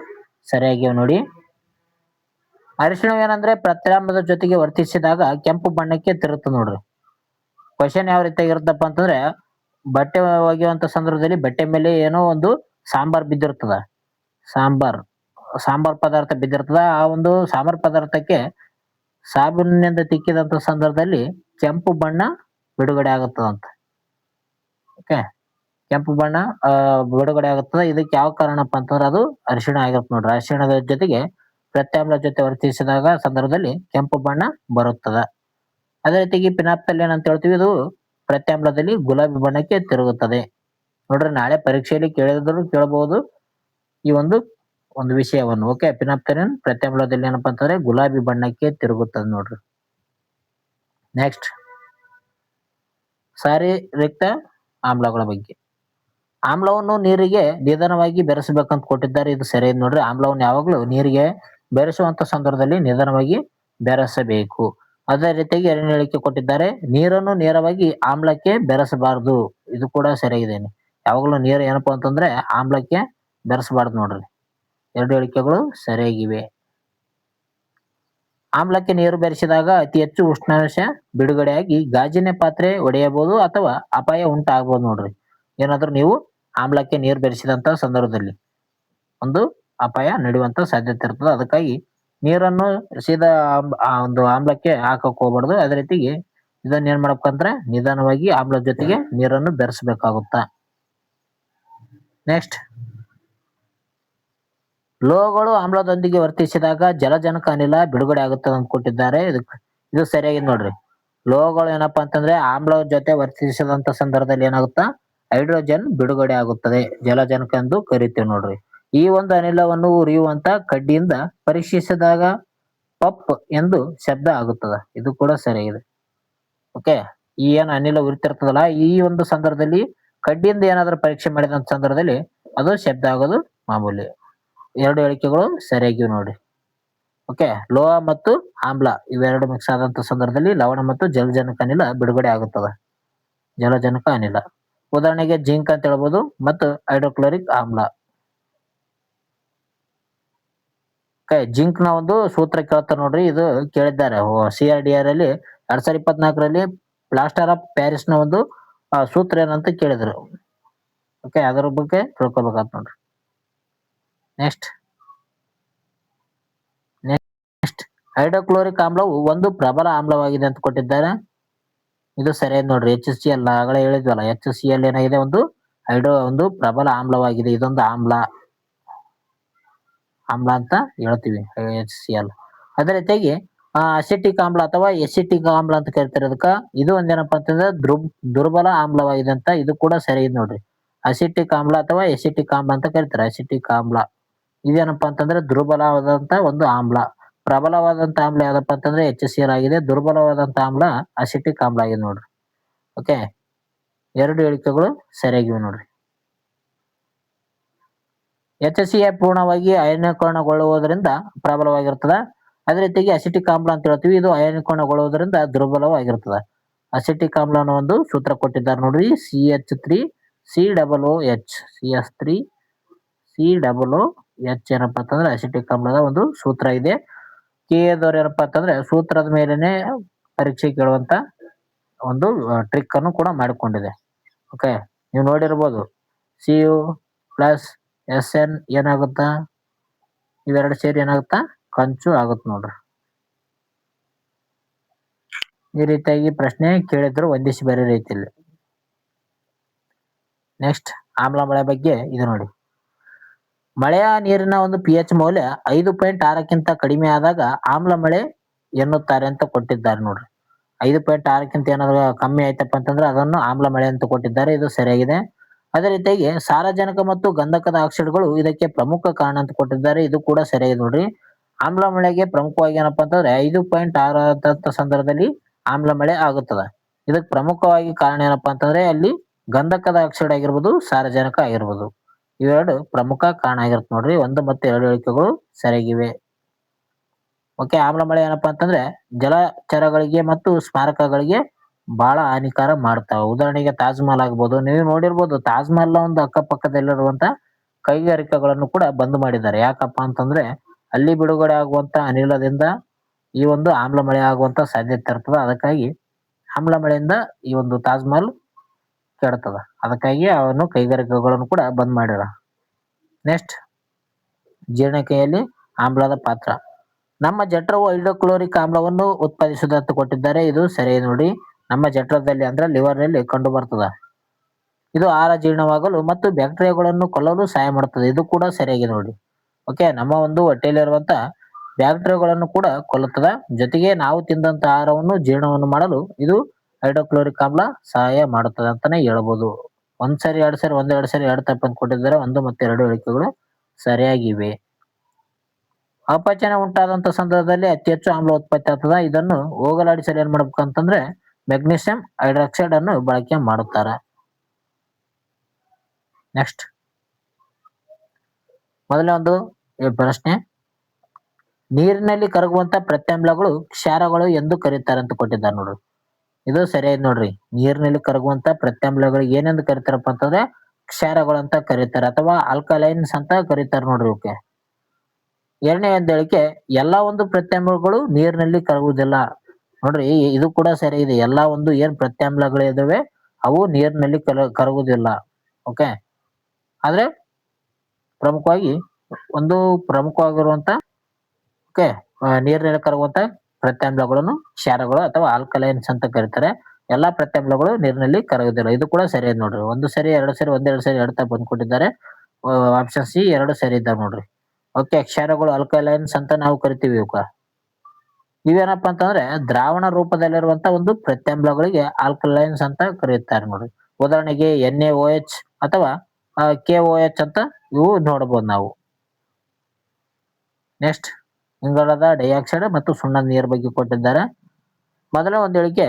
ಸರಿಯಾಗಿವೆ ನೋಡಿ. ಅರಿಶಿಣವೇನಂದ್ರೆ ಪ್ರತ್ಯಾಮ್ಲದ ಜೊತೆಗೆ ವರ್ತಿಸಿದಾಗ ಕೆಂಪು ಬಣ್ಣಕ್ಕೆ ತಿರುಗುತ್ತೆ ನೋಡ್ರಿ. ಕ್ವಶನ್ ಯಾವ ರೀತಿಯಾಗಿರುತ್ತಪ್ಪ ಅಂತಂದ್ರೆ, ಬಟ್ಟೆ ಒಗೆಯುವಂತ ಸಂದರ್ಭದಲ್ಲಿ ಬಟ್ಟೆ ಮೇಲೆ ಏನೋ ಒಂದು ಸಾಂಬಾರ್ ಬಿದ್ದಿರ್ತದ. ಸಾಂಬಾರ್ ಪದಾರ್ಥ ಬಿದ್ದಿರ್ತದ. ಆ ಒಂದು ಸಾಂಬಾರ್ ಪದಾರ್ಥಕ್ಕೆ ಸಾಬೂನಿನಿಂದ ತಿಕ್ಕಿದಂತ ಸಂದರ್ಭದಲ್ಲಿ ಕೆಂಪು ಬಣ್ಣ ಬಿಡುಗಡೆ ಆಗುತ್ತದಂತ. ಓಕೆ, ಕೆಂಪು ಬಣ್ಣ ಬಿಡುಗಡೆ ಆಗುತ್ತದೆ. ಇದಕ್ಕೆ ಯಾವ ಕಾರಣಪ್ಪ ಅಂತಂದ್ರೆ ಅದು ಅರಿಶಿಣ ಆಗಿರುತ್ತೆ ನೋಡ್ರಿ. ಅರಿಶಿಣದ ಜೊತೆಗೆ ಪ್ರತ್ಯಾಮ್ಲ ಜೊತೆ ವರ್ತಿಸಿದಾಗ ಸಂದರ್ಭದಲ್ಲಿ ಕೆಂಪು ಬಣ್ಣ ಬರುತ್ತದ. ಅದೇ ರೀತಿಯಾಗಿ ಫಿನಾಪ್ತಲಿನ್ ಅಂತ ಹೇಳ್ತೀವಿ, ಇದು ಪ್ರತ್ಯಾಮ್ಲದಲ್ಲಿ ಗುಲಾಬಿ ಬಣ್ಣಕ್ಕೆ ತಿರುಗುತ್ತದೆ ನೋಡ್ರಿ. ನಾಳೆ ಪರೀಕ್ಷೆಯಲ್ಲಿ ಕೇಳಬಹುದು ಈ ಒಂದು ವಿಷಯವನ್ನು. ಓಕೆ, ಫಿನಾಪ್ತಲಿನ್ ಪ್ರತ್ಯಾಮ್ಲದಲ್ಲಿ ಏನಪ್ಪಾ ಅಂತಂದ್ರೆ ಗುಲಾಬಿ ಬಣ್ಣಕ್ಕೆ ತಿರುಗುತ್ತದೆ ನೋಡ್ರಿ. ನೆಕ್ಸ್ಟ್, ಸಾರಿಯುಕ್ತ ಆಮ್ಲಗಳ ಬಗ್ಗೆ. ಆಮ್ಲವನ್ನು ನೀರಿಗೆ ನಿಧಾನವಾಗಿ ಬೆರೆಸಬೇಕಂತ ಕೊಟ್ಟಿದ್ದಾರೆ, ಇದು ಸರಿ ನೋಡ್ರಿ. ಆಮ್ಲವನ್ನು ಯಾವಾಗಲೂ ನೀರಿಗೆ ಬೆರೆಸುವಂತ ಸಂದರ್ಭದಲ್ಲಿ ನಿಧಾನವಾಗಿ ಬೆರೆಸಬೇಕು. ಅದೇ ರೀತಿಯಾಗಿ 2ನೇ ಹೇಳಿಕೆ ಕೊಟ್ಟಿದ್ದಾರೆ, ನೀರನ್ನು ನೇರವಾಗಿ ಆಮ್ಲಕ್ಕೆ ಬೆರೆಸಬಾರದು, ಇದು ಕೂಡ ಸರಿಯಾಗಿದೆ. ಯಾವಾಗಲೂ ನೀರು ಏನಪ್ಪಾ ಅಂತಂದ್ರೆ ಆಮ್ಲಕ್ಕೆ ಬೆರೆಸಬಾರ್ದು ನೋಡ್ರಿ. 2 ಹೇಳಿಕೆಗಳು ಸರಿಯಾಗಿವೆ. ಆಮ್ಲಕ್ಕೆ ನೀರು ಬೆರೆಸಿದಾಗ ಅತಿ ಹೆಚ್ಚು ಉಷ್ಣಾಂಶ ಬಿಡುಗಡೆಯಾಗಿ ಗಾಜಿನ ಪಾತ್ರೆ ಒಡೆಯಬಹುದು ಅಥವಾ ಅಪಾಯ ಉಂಟಾಗಬಹುದು ನೋಡ್ರಿ. ಏನಾದ್ರೂ ನೀವು ಆಮ್ಲಕ್ಕೆ ನೀರು ಬೆರೆಸಿದಂತ ಸಂದರ್ಭದಲ್ಲಿ ಒಂದು ಅಪಾಯ ನಡೆಯುವಂತ ಸಾಧ್ಯತೆ ಇರ್ತದೆ. ಅದಕ್ಕಾಗಿ ನೀರನ್ನು ಸೀದಾ ಆ ಒಂದು ಆಮ್ಲಕ್ಕೆ ಹಾಕಕ್ ಹೋಗ್ಬಾರ್ದು. ಅದೇ ರೀತಿಗೆ ಇದನ್ನ ಏನ್ ಮಾಡ್ಬೇಕಂದ್ರೆ ನಿಧಾನವಾಗಿ ಆಮ್ಲದ ಜೊತೆಗೆ ನೀರನ್ನು ಬೆರೆಸಬೇಕಾಗುತ್ತ. ನೆಕ್ಸ್ಟ್, ಲೋಹಗಳು ಆಮ್ಲದೊಂದಿಗೆ ವರ್ತಿಸಿದಾಗ ಜಲಜನಕ ಅನಿಲ ಬಿಡುಗಡೆ ಆಗುತ್ತದೆ ಅಂತ ಕೊಟ್ಟಿದ್ದಾರೆ, ಇದು ಸರಿಯಾಗಿ ನೋಡ್ರಿ. ಲೋಹಗಳು ಏನಪ್ಪಾ ಅಂತಂದ್ರೆ ಆಮ್ಲದ ಜೊತೆ ವರ್ತಿಸಿದಂತ ಸಂದರ್ಭದಲ್ಲಿ ಏನಾಗುತ್ತಾ, ಹೈಡ್ರೋಜನ್ ಬಿಡುಗಡೆ ಆಗುತ್ತದೆ, ಜಲಜನಕ ಎಂದು ಕರಿತೀವಿ ನೋಡ್ರಿ. ಈ ಒಂದು ಅನಿಲವನ್ನು ಉರಿಯುವಂತ ಕಡ್ಡಿಯಿಂದ ಪರೀಕ್ಷಿಸಿದಾಗ ಪಪ್ ಎಂದು ಶಬ್ದ ಆಗುತ್ತದೆ, ಇದು ಕೂಡ ಸರಿಯಾಗಿದೆ. ಓಕೆ, ಈ ಏನು ಅನಿಲ ಉರಿತಿರ್ತದಲ್ಲ, ಈ ಒಂದು ಸಂದರ್ಭದಲ್ಲಿ ಕಡ್ಡಿಯಿಂದ ಏನಾದ್ರೂ ಪರೀಕ್ಷೆ ಮಾಡಿದಂತ ಸಂದರ್ಭದಲ್ಲಿ ಅದು ಶಬ್ದ ಆಗೋದು ಮಾಮೂಲಿ. 2 ಹೇಳಿಕೆಗಳು ಸರಿಯಾಗಿವೆ ನೋಡ್ರಿ. ಓಕೆ, ಲೋಹ ಮತ್ತು ಆಮ್ಲ ಇವೆರಡು ಮಿಕ್ಸ್ ಆದಂತ ಸಂದರ್ಭದಲ್ಲಿ ಲವಣ ಮತ್ತು ಜಲಜನಕ ಅನಿಲ ಬಿಡುಗಡೆ ಆಗುತ್ತದೆ. ಜಲಜನಕ ಅನಿಲ ಉದಾಹರಣೆಗೆ ಜಿಂಕ್ ಅಂತ ಹೇಳ್ಬೋದು ಮತ್ತು ಹೈಡ್ರೋಕ್ಲೋರಿಕ್ ಆಮ್ಲ. ಜಿಂಕ್ ನ ಒಂದು ಸೂತ್ರ ಕೇಳ್ತಾರೆ ನೋಡ್ರಿ, ಇದು ಕೇಳಿದ್ದಾರೆ CRDR ಅಲ್ಲಿ 2024ರಲ್ಲಿ ಪ್ಲಾಸ್ಟರ್ ಆಫ್ ಪ್ಯಾರಿಸ್ ನ ಒಂದು ಸೂತ್ರ ಏನಂತ ಕೇಳಿದ್ರು. ಓಕೆ, ಅದರ ಬಗ್ಗೆ ತಿಳ್ಕೊಬೇಕಾತ್ ನೋಡ್ರಿ. ನೆಕ್ಸ್ಟ್ ನೆಕ್ಸ್ಟ್ ಹೈಡ್ರೋಕ್ಲೋರಿಕ್ ಆಮ್ಲವು ಒಂದು ಪ್ರಬಲ ಆಮ್ಲವಾಗಿದೆ ಅಂತ ಕೊಟ್ಟಿದ್ದಾರೆ. ಇದು ಸರಿಯಾದ ನೋಡ್ರಿ. HCl ಆಗಲೇ ಹೇಳಿದ್ವಲ್ಲ, HCl ಏನಾಗಿದೆ, ಒಂದು ಪ್ರಬಲ ಆಮ್ಲವಾಗಿದೆ. ಇದೊಂದು ಆಮ್ಲ ಅಂತ ಹೇಳ್ತೀವಿ, HCl. ಅದೇ ರೀತಿಯಾಗಿ ಅಸಿಟಿಕ್ ಆಮ್ಲ ಅಥವಾ ಎಸಿಟಿಕ್ ಆಮ್ಲ ಅಂತ ಕರಿತಾರೆ ಅದಕ್ಕ. ಇದು ಒಂದೇನಪ್ಪಾ ಅಂತಂದ್ರೆ ದುರ್ಬಲ ಆಮ್ಲವಾಗಿದೆ ಅಂತ. ಇದು ಕೂಡ ಸರಿ ಇದೆ ನೋಡ್ರಿ. ಅಸಿಟಿಕ್ ಆಮ್ಲ ಅಥವಾ ಎಸಿಟಿಕ್ ಆಮ್ಲ ಅಂತ ಕರಿತಾರೆ. ಅಸಿಟಿಕ್ ಆಮ್ಲ ಇದೇನಪ್ಪಾ ಅಂತಂದ್ರೆ ದುರ್ಬಲವಾದಂತ ಒಂದು ಆಮ್ಲ. ಪ್ರಬಲವಾದಂತ ಆಮ್ಲ ಯಾವ್ದಪ್ಪ ಅಂತಂದ್ರೆ HCl ಆಗಿದೆ. ದುರ್ಬಲವಾದಂತ ಆಮ್ಲ ಅಸಿಟಿಕ್ ಆಮ್ಲ ಆಗಿದೆ ನೋಡ್ರಿ. ಓಕೆ, ಎರಡು ಹೇಳಿಕೆಗಳು ಸರಿಯಾಗಿವೆ ನೋಡ್ರಿ. HCl ಪೂರ್ಣವಾಗಿ ಅಯನೀಕರಣಗೊಳ್ಳುವುದರಿಂದ ಪ್ರಬಲವಾಗಿರ್ತದ. ಅದೇ ರೀತಿಯಾಗಿ ಅಸಿಟಿಕ್ ಆಮ್ಲ ಅಂತ ಹೇಳ್ತೀವಿ, ಇದು ಅಯನೀಕರಣಗೊಳ್ಳುವುದರಿಂದ ದುರ್ಬಲವಾಗಿರ್ತದ. ಅಸಿಟಿಕ್ ಆಮ್ಲ ಅನ್ನೋ ಒಂದು ಸೂತ್ರ ಕೊಟ್ಟಿದ್ದಾರೆ ನೋಡ್ರಿ, CH3COOH. CH3COOH ಏನಪ್ಪಾ ಅಂತಂದ್ರೆ ಅಸಿಟಿಕ್ ಆಮ್ಲದ ಒಂದು ಸೂತ್ರ ಇದೆ. KA ಏನಪ್ಪಾ ಅಂತಂದ್ರೆ ಸೂತ್ರದ ಮೇಲೆನೆ ಪರೀಕ್ಷೆ ಕೇಳುವಂತ ಒಂದು ಟ್ರಿಕ್ ಅನ್ನು ಕೂಡ ಮಾಡಿಕೊಂಡಿದೆ. ಓಕೆ, ನೀವು ನೋಡಿರ್ಬೋದು, Cu ಪ್ಲಸ್ SN ಏನಾಗುತ್ತಾ, ಇವೆರಡು ಸೇರಿ ಏನಾಗುತ್ತಾ, ಕಂಚು ಆಗುತ್ತೆ ನೋಡ್ರಿ. ಈ ರೀತಿಯಾಗಿ ಪ್ರಶ್ನೆ ಕೇಳಿದ್ರು ಹೊಂದಿಸಿ ಬೇರೆ ರೀತಿಯಲ್ಲಿ. ನೆಕ್ಸ್ಟ್ ಆಮ್ಲ ಮಳೆ ಬಗ್ಗೆ ಇದು ನೋಡಿ. ಮಳೆಯ ನೀರಿನ ಒಂದು pH ಮೌಲ್ಯ 5.6ಕ್ಕಿಂತ ಕಡಿಮೆ ಆದಾಗ ಆಮ್ಲ ಮಳೆ ಎನ್ನುತ್ತಾರೆ ಅಂತ ಕೊಟ್ಟಿದ್ದಾರೆ ನೋಡ್ರಿ. 5.6ಕ್ಕಿಂತ ಏನಾದ್ರು ಕಮ್ಮಿ ಆಯ್ತಪ್ಪ ಅಂತಂದ್ರೆ ಅದನ್ನು ಆಮ್ಲ ಮಳೆ ಅಂತ ಕೊಟ್ಟಿದ್ದಾರೆ. ಇದು ಸರಿಯಾಗಿದೆ. ಅದೇ ರೀತಿಯಾಗಿ ಸಾರಜನಕ ಮತ್ತು ಗಂಧಕದ ಆಕ್ಸೈಡ್ಗಳು ಇದಕ್ಕೆ ಪ್ರಮುಖ ಕಾರಣ ಅಂತ ಕೊಟ್ಟಿದ್ದಾರೆ. ಇದು ಕೂಡ ಸರಿಯಾಗಿದೆ ನೋಡ್ರಿ. ಆಮ್ಲ ಮಳೆಗೆ ಪ್ರಮುಖವಾಗಿ ಏನಪ್ಪಾ ಅಂತಂದ್ರೆ 5.6 ಆದಂತ ಸಂದರ್ಭದಲ್ಲಿ ಆಮ್ಲ ಮಳೆ ಆಗುತ್ತದೆ. ಇದಕ್ಕೆ ಪ್ರಮುಖವಾಗಿ ಕಾರಣ ಏನಪ್ಪಾ ಅಂತಂದ್ರೆ ಅಲ್ಲಿ ಗಂಧಕದ ಆಕ್ಸೈಡ್ ಆಗಿರ್ಬೋದು, ಸಾರಜನಕ ಆಗಿರ್ಬೋದು, ಇವೆರಡು ಪ್ರಮುಖ ಕಾರಣ ಆಗಿರುತ್ತೆ ನೋಡ್ರಿ. 1 ಮತ್ತು 2 ಹೇಳಿಕೆಗಳು ಸರಿಯಾಗಿವೆ. ಓಕೆ, ಆಮ್ಲ ಮಳೆ ಏನಪ್ಪಾ ಅಂತಂದ್ರೆ ಜಲಚರಗಳಿಗೆ ಮತ್ತು ಸ್ಮಾರಕಗಳಿಗೆ ಬಹಳ ಹಾನಿಕಾರ ಮಾಡ್ತಾವ. ಉದಾಹರಣೆಗೆ ತಾಜ್ ಮಹಲ್ ಆಗ್ಬೋದು. ನೀವು ನೋಡಿರ್ಬೋದು, ತಾಜ್ ಮಹಲ್ ಒಂದು ಅಕ್ಕಪಕ್ಕದಲ್ಲಿರುವಂತ ಕೈಗಾರಿಕೆಗಳನ್ನು ಕೂಡ ಬಂದ್ ಮಾಡಿದ್ದಾರೆ. ಯಾಕಪ್ಪ ಅಂತಂದ್ರೆ ಅಲ್ಲಿ ಬಿಡುಗಡೆ ಆಗುವಂತ ಅನಿಲದಿಂದ ಈ ಒಂದು ಆಮ್ಲ ಮಳೆ ಆಗುವಂತ ಸಾಧ್ಯತೆ ಇರ್ತದ. ಅದಕ್ಕಾಗಿ ಆಮ್ಲ ಮಳೆಯಿಂದ ಈ ಒಂದು ತಾಜ್ ಮಹಲ್ ಕೆಡ್ತದ. ಅದಕ್ಕಾಗಿ ಅವನು ಕೈಗಾರಿಕೆಗಳನ್ನು ಕೂಡ ಬಂದ್ ಮಾಡ್ಯಾರ. ನೆಕ್ಸ್ಟ್, ಜೀರ್ಣಿಕೆಯಲ್ಲಿ ಆಮ್ಲದ ಪಾತ್ರ. ನಮ್ಮ ಜಠರವು ಹೈಡ್ರೋಕ್ಲೋರಿಕ್ ಆಮ್ಲವನ್ನು ಉತ್ಪಾದಿಸುವುದಂತ ಕೊಟ್ಟಿದ್ದಾರೆ. ಇದು ಸರಿ ನೋಡಿ. ನಮ್ಮ ಜಠರದಲ್ಲಿ ಅಂದ್ರೆ ಲಿವರ್ ನಲ್ಲಿ ಕಂಡು ಬರ್ತದ. ಇದು ಆಹಾರ ಜೀರ್ಣವಾಗಲು ಮತ್ತು ಬ್ಯಾಕ್ಟೀರಿಯಾಗಳನ್ನು ಕೊಲ್ಲಲು ಸಹಾಯ ಮಾಡುತ್ತದೆ. ಇದು ಕೂಡ ಸರಿಯಾಗಿ ನೋಡಿ. ಓಕೆ, ನಮ್ಮ ಒಂದು ಹೊಟ್ಟೆಯಲ್ಲಿರುವಂತ ಬ್ಯಾಕ್ಟೀರಿಯಾಗಳನ್ನು ಕೂಡ ಕೊಲ್ಲುತ್ತದ. ಜೊತೆಗೆ ನಾವು ತಿಂದಂತ ಆಹಾರವನ್ನು ಜೀರ್ಣವನ್ನು ಮಾಡಲು ಇದು ಹೈಡ್ರೋಕ್ಲೋರಿಕ್ ಆಮ್ಲ ಸಹಾಯ ಮಾಡುತ್ತದೆ ಅಂತಾನೆ ಹೇಳ್ಬೋದು. ಒಂದ್ಸರಿ ಒಂದೆರಡು ಸರಿ ಎರಡು ತಪ್ಪಂತ ಕೊಟ್ಟಿದ್ದಾರೆ. 1 ಮತ್ತು 2 ಹೇಳಿಕೆಗಳು ಸರಿಯಾಗಿವೆ. ಅಪಚಯ ಉಂಟಾದಂತ ಸಂದರ್ಭದಲ್ಲಿ ಅತಿ ಹೆಚ್ಚು ಆಮ್ಲ ಉತ್ಪತ್ತಿ ಆಗ್ತದ. ಇದನ್ನು ಹೋಗಲಾಡಿಸಲು ಏನ್ ಮಾಡ್ಬೇಕು ಅಂತಂದ್ರೆ ಮೆಗ್ನೀಷಿಯಂ ಹೈಡ್ರಾಕ್ಸೈಡ್ ಅನ್ನು ಬಳಕೆ ಮಾಡುತ್ತಾರೆ. ನೆಕ್ಸ್ಟ್, ಮೊದಲನೇ ಒಂದು ಪ್ರಶ್ನೆ, ನೀರಿನಲ್ಲಿ ಕರಗುವಂತ ಪ್ರತ್ಯಾಮ್ಲಗಳು ಕ್ಷಾರಗಳು ಎಂದು ಕರೀತಾರೆ ಅಂತ ಕೊಟ್ಟಿದ್ದಾರೆ ನೋಡ್ರಿ. ಇದು ಸರಿಯಾಗಿ ನೋಡ್ರಿ. ನೀರಿನಲ್ಲಿ ಕರಗುವಂತ ಪ್ರತ್ಯಾಮ್ಲಗಳು ಏನೆಂದು ಕರೀತಾರಪ್ಪ ಅಂತಂದ್ರೆ ಕ್ಷಾರಗಳು ಅಂತ ಕರೀತಾರೆ, ಅಥವಾ ಆಲ್ಕಲೈನ್ಸ್ ಅಂತ ಕರೀತಾರೆ ನೋಡ್ರಿ. ಓಕೆ, ಎರಡನೇ ಒಂದು ಹೇಳಿಕೆ, ಎಲ್ಲಾ ಒಂದು ಪ್ರತ್ಯಾಮ್ಲಗಳು ನೀರಿನಲ್ಲಿ ಕರಗುವುದಿಲ್ಲ ನೋಡ್ರಿ. ಇದು ಕೂಡ ಸರಿ ಇದೆ. ಎಲ್ಲಾ ಒಂದು ಏನ್ ಪ್ರತ್ಯಾಮ್ಲಗಳು ಇದಾವೆ ಅವು ನೀರಿನಲ್ಲಿ ಕರಗುವುದಿಲ್ಲ. ಓಕೆ, ಆದ್ರೆ ಪ್ರಮುಖವಾಗಿರುವಂತ ಓಕೆ ನೀರಿನಲ್ಲಿ ಕರಗುವಂತ ಪ್ರತ್ಯಾಮ್ಲಗಳನ್ನು ಕ್ಷಾರಗಳು ಅಥವಾ ಆಲ್ಕಲೈನ್ಸ್ ಅಂತ ಕರೀತಾರೆ. ಎಲ್ಲಾ ಪ್ರತ್ಯಾಮ್ಲಗಳು ನೀರಿನಲ್ಲಿ ಕರಗುವುದಿಲ್ಲ. ಇದು ಕೂಡ ಸರಿ ಇದೆ ನೋಡ್ರಿ. 1 ಸರಿ 2 ಸರಿ ಒಂದೆರಡು ಸರಿ ಎರಡು ತಪ್ಪು ಬಂದ್ಕೊಟ್ಟಿದ್ದಾರೆ. ಆಪ್ಷನ್ ಸಿ 2 ಸರಿ ಇದ್ದಾವೆ ನೋಡ್ರಿ. ಓಕೆ, ಕ್ಷಾರಗಳು ಆಲ್ಕಲೈನ್ಸ್ ಅಂತ ನಾವು ಕರಿತೀವಿ. ಇವೇನಪ್ಪಾ ಅಂತಂದ್ರೆ ದ್ರಾವಣ ರೂಪದಲ್ಲಿರುವಂತ ಒಂದು ಪ್ರತ್ಯಾಮ್ಲಗಳಿಗೆ ಆಲ್ಕಲೈನ್ಸ್ ಅಂತ ಕರೆಯುತ್ತಾರೆ ನೋಡ್ರಿ. ಉದಾಹರಣೆಗೆ NaOH ಅಥವಾ KOH ಅಂತ ಇವು ನೋಡಬಹುದು ನಾವು. ನೆಕ್ಸ್ಟ್, ಇಂಗಾಲದ ಡೈಆಕ್ಸೈಡ್ ಮತ್ತು ಸುಣ್ಣದ ನೀರು ಬಗ್ಗೆ ಕೊಟ್ಟಿದ್ದಾರೆ. ಮೊದಲ ಒಂದು ಹೇಳಿಕೆ,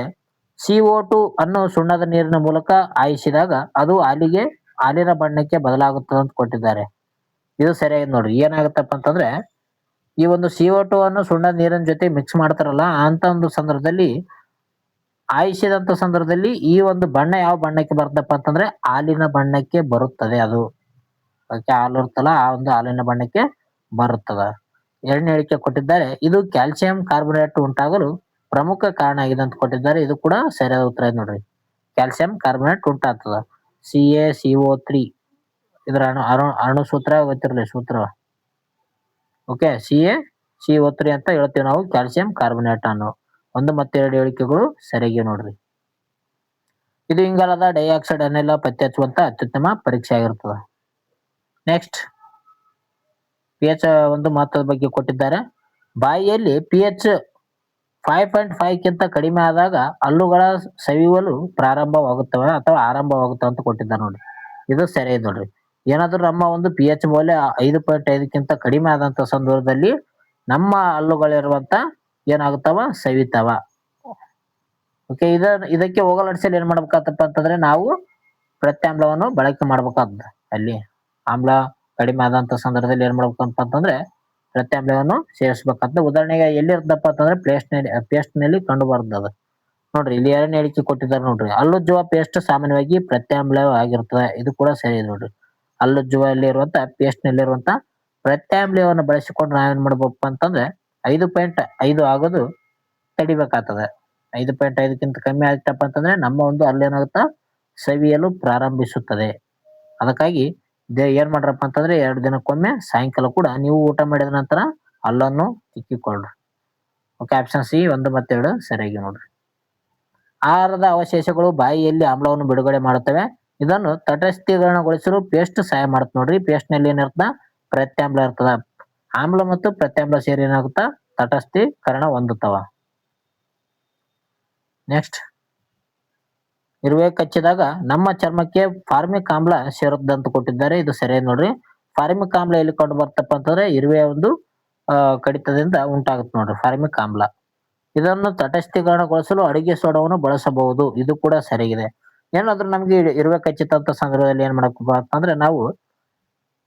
CO2 ಅನ್ನು ಸುಣ್ಣದ ನೀರಿನ ಮೂಲಕ ಹಾಯಿಸಿದಾಗ ಅದು ಹಾಲಿನ ಬಣ್ಣಕ್ಕೆ ಬದಲಾಗುತ್ತದೆ ಅಂತ ಕೊಟ್ಟಿದ್ದಾರೆ. ಇದು ಸರಿಯಾಗಿ ನೋಡ್ರಿ. ಏನಾಗುತ್ತಪ್ಪ ಅಂತಂದ್ರೆ ಈ ಒಂದು CO2 ಅನ್ನು ಸುಣ್ಣದ ನೀರಿನ ಜೊತೆ ಮಿಕ್ಸ್ ಮಾಡ್ತಾರಲ್ಲ, ಅಂತ ಒಂದು ಸಂದರ್ಭದಲ್ಲಿ ಹಾಯಿಸಿದಂತ ಸಂದರ್ಭದಲ್ಲಿ ಈ ಒಂದು ಬಣ್ಣ ಯಾವ ಬಣ್ಣಕ್ಕೆ ಬರ್ತಪ್ಪ ಅಂತಂದ್ರೆ ಹಾಲಿನ ಬಣ್ಣಕ್ಕೆ ಬರುತ್ತದೆ. ಅದು ಅದಕ್ಕೆ ಹಾಲು ಇರ್ತಲ್ಲ, ಆ ಒಂದು ಹಾಲಿನ ಬಣ್ಣಕ್ಕೆ ಬರುತ್ತದ. ಎರಡನೇ ಹೇಳಿಕೆ ಕೊಟ್ಟಿದ್ದಾರೆ, ಇದು ಕ್ಯಾಲ್ಸಿಯಂ ಕಾರ್ಬೋನೇಟ್ ಉಂಟಾಗಲು ಪ್ರಮುಖ ಕಾರಣ ಆಗಿದೆ ಅಂತ ಕೊಟ್ಟಿದ್ದಾರೆ. ಇದು ಕೂಡ ಸರಿಯಾದ ಉತ್ತರ ಇದೆ ನೋಡ್ರಿ. Calcium carbonate ಉಂಟಾಗ್ತದ. CaCO3 ಇದರ ಅಣು ಸೂತ್ರ ಗೊತ್ತಿರಲಿ ಸೂತ್ರ. ಓಕೆ, CO3 ಅಂತ ಹೇಳ್ತೀವಿ ನಾವು, ಕ್ಯಾಲ್ಸಿಯಂ ಕಾರ್ಬೊನೇಟ್ ಅನ್ನು. 1 ಮತ್ತು 2 ಹೇಳಿಕೆಗಳು ಸರಿಯಾಗಿ ನೋಡ್ರಿ. ಇದು ಇಂಗಾಲದ ಡೈಆಕ್ಸೈಡ್ ಅನ್ನೆಲ್ಲ ಪತ್ತೆ ಹಚ್ಚುವಂತ ಅತ್ಯುತ್ತಮ ಪರೀಕ್ಷೆ ಆಗಿರ್ತದೆ. ನೆಕ್ಸ್ಟ್ pH ಒಂದು ಮಹತ್ವದ ಬಗ್ಗೆ ಕೊಟ್ಟಿದ್ದಾರೆ. ಬಾಯಿಯಲ್ಲಿ pH 5.5 ಕ್ಕಿಂತ ಕಡಿಮೆ ಆದಾಗ ಹಲ್ಲುಗಳ ಸವಿಯಲು ಪ್ರಾರಂಭವಾಗುತ್ತವೆ ಅಥವಾ ಆರಂಭವಾಗುತ್ತವೆ ಅಂತ ಕೊಟ್ಟಿದ್ದಾರೆ ನೋಡ್ರಿ. ಇದು ಸರಿ ನೋಡ್ರಿ. ಏನಾದ್ರೂ ನಮ್ಮ ಒಂದು pH ಮೌಲ್ಯ 5.5 ಕ್ಕಿಂತ ಕಡಿಮೆ ಆದಂತ ಸಂದರ್ಭದಲ್ಲಿ ನಮ್ಮ ಹಲ್ಲುಗಳಿರುವಂತ ಏನಾಗುತ್ತವ, ಸವಿತಾವ. ಓಕೆ, ಇದಕ್ಕೆ ಹೋಗಲಾಡಿಸಲು ಏನ್ ಮಾಡ್ಬೇಕತ್ತಪ್ಪ ಅಂತಂದ್ರೆ ನಾವು ಪ್ರತ್ಯಾಮ್ಲವನ್ನು ಬಳಕೆ ಮಾಡ್ಬೇಕಾಗ್ತದೆ. ಅಲ್ಲಿ ಆಮ್ಲ ಕಡಿಮೆ ಆದಂತ ಸಂದರ್ಭದಲ್ಲಿ ಏನ್ ಮಾಡ್ಬೇಕಪ್ಪ ಅಂತಂದ್ರೆ ಪ್ರತ್ಯಾಮ್ಲವನ್ನು ಸೇರಿಸಬೇಕಾಗ್ತದೆ. ಉದಾಹರಣೆಗೆ ಎಲ್ಲಿರ್ತದಪ್ಪ ಅಂತಂದ್ರೆ ಪೇಸ್ಟ್ ನಲ್ಲಿ ಕಂಡು ಬರ್ತದ ನೋಡ್ರಿ. ಇಲ್ಲಿ 2ನೇ ಹೇಳಿಕೆ ಕೊಟ್ಟಿದ್ದಾರೆ ನೋಡ್ರಿ. ಹಲ್ಲುಜ್ಜುವ ಪೇಸ್ಟ್ ಸಾಮಾನ್ಯವಾಗಿ ಪ್ರತ್ಯಾಮ್ಲವಾಗಿರ್ತದೆ. ಇದು ಕೂಡ ಸರಿ ನೋಡ್ರಿ. ಹಲ್ಲುಜ್ಜುವಲ್ಲಿ ಇರುವಂತ ಪೇಸ್ಟ್ ನಲ್ಲಿ ಇರುವಂತ ಪ್ರತ್ಯಾಮ್ಲವನ್ನು ಬಳಸಿಕೊಂಡು ನಾವೇನ್ ಮಾಡ್ಬೇಕಪ್ಪ ಅಂತಂದ್ರೆ 5.5 ಆಗೋದು ತಡಿಬೇಕಾಗ್ತದೆ. 5.5ಕ್ಕಿಂತ ಕಮ್ಮಿ ಆಗ್ತಪ್ಪ ಅಂತಂದ್ರೆ ನಮ್ಮ ಒಂದು ಹಲ್ಲೇನಾಗುತ್ತಾ ಸವಿಯಲು ಪ್ರಾರಂಭಿಸುತ್ತದೆ. ಅದಕ್ಕಾಗಿ ಏನ್ ಮಾಡ್ರಪ್ಪ ಅಂತಂದ್ರೆ 2 ದಿನಕ್ಕೊಮ್ಮೆ ಸಾಯಂಕಾಲ ಕೂಡ ನೀವು ಊಟ ಮಾಡಿದ ನಂತರ ಹಲ್ಲನ್ನು ತಿಕ್ಕಿಕೊಳ್ಳ್ರಿ. ಓಕೆ, ಆಪ್ಷನ್ ಸಿ 1 ಮತ್ತು 2 ಸರಿಯಾಗಿ ನೋಡ್ರಿ. ಆಹಾರದ ಅವಶೇಷಗಳು ಬಾಯಿಯಲ್ಲಿ ಆಮ್ಲವನ್ನು ಬಿಡುಗಡೆ ಮಾಡುತ್ತವೆ. ಇದನ್ನು ತಟಸ್ಥೀಕರಣಗೊಳಿಸಲು ಪೇಸ್ಟ್ ಸಹಾಯ ಮಾಡುತ್ತೆ ನೋಡ್ರಿ. ಪೇಸ್ಟ್ ನಲ್ಲಿ ಏನಿರ್ತದ, ಪ್ರತ್ಯಾಮ್ಲ ಇರ್ತದ. ಆಮ್ಲ ಮತ್ತು ಪ್ರತ್ಯಾಮ್ಲ ಸೇರಿ ಏನಾಗುತ್ತಾ ತಟಸ್ಥೀಕರಣ ಹೊಂದುತ್ತವ. ನೆಕ್ಸ್ಟ್, ಇರುವೆ ಕಚ್ಚಿದಾಗ ನಮ್ಮ ಚರ್ಮಕ್ಕೆ ಫಾರ್ಮಿಕ್ ಆಮ್ಲ ಸೇರುತ್ತೆ ಅಂತ ಕೊಟ್ಟಿದ್ದಾರೆ. ಇದು ಸರಿಯಾಗಿ ನೋಡ್ರಿ. ಫಾರ್ಮಿಕ್ ಆಮ್ಲ ಎಲ್ಲಿ ಕಂಡು ಬರ್ತಪ್ಪ ಅಂತಂದ್ರೆ ಇರುವೆಯ ಒಂದು ಕಡಿತದಿಂದ ಉಂಟಾಗುತ್ತೆ ನೋಡ್ರಿ ಫಾರ್ಮಿಕ್ ಆಮ್ಲ. ಇದನ್ನು ತಟಸ್ಥೀಕರಣಗೊಳಿಸಲು ಅಡಿಗೆ ಸೋಡಾವನ್ನು ಬಳಸಬಹುದು. ಇದು ಕೂಡ ಸರಿಯಾಗಿದೆ. ಏನಾದ್ರೂ ನಮ್ಗೆ ಇರುವೆ ಕಚ್ಚಿತಂತ ಸಂದರ್ಭದಲ್ಲಿ ಏನ್ ಮಾಡಬೇಕಪ್ಪ ಅಂತಂದ್ರೆ ನಾವು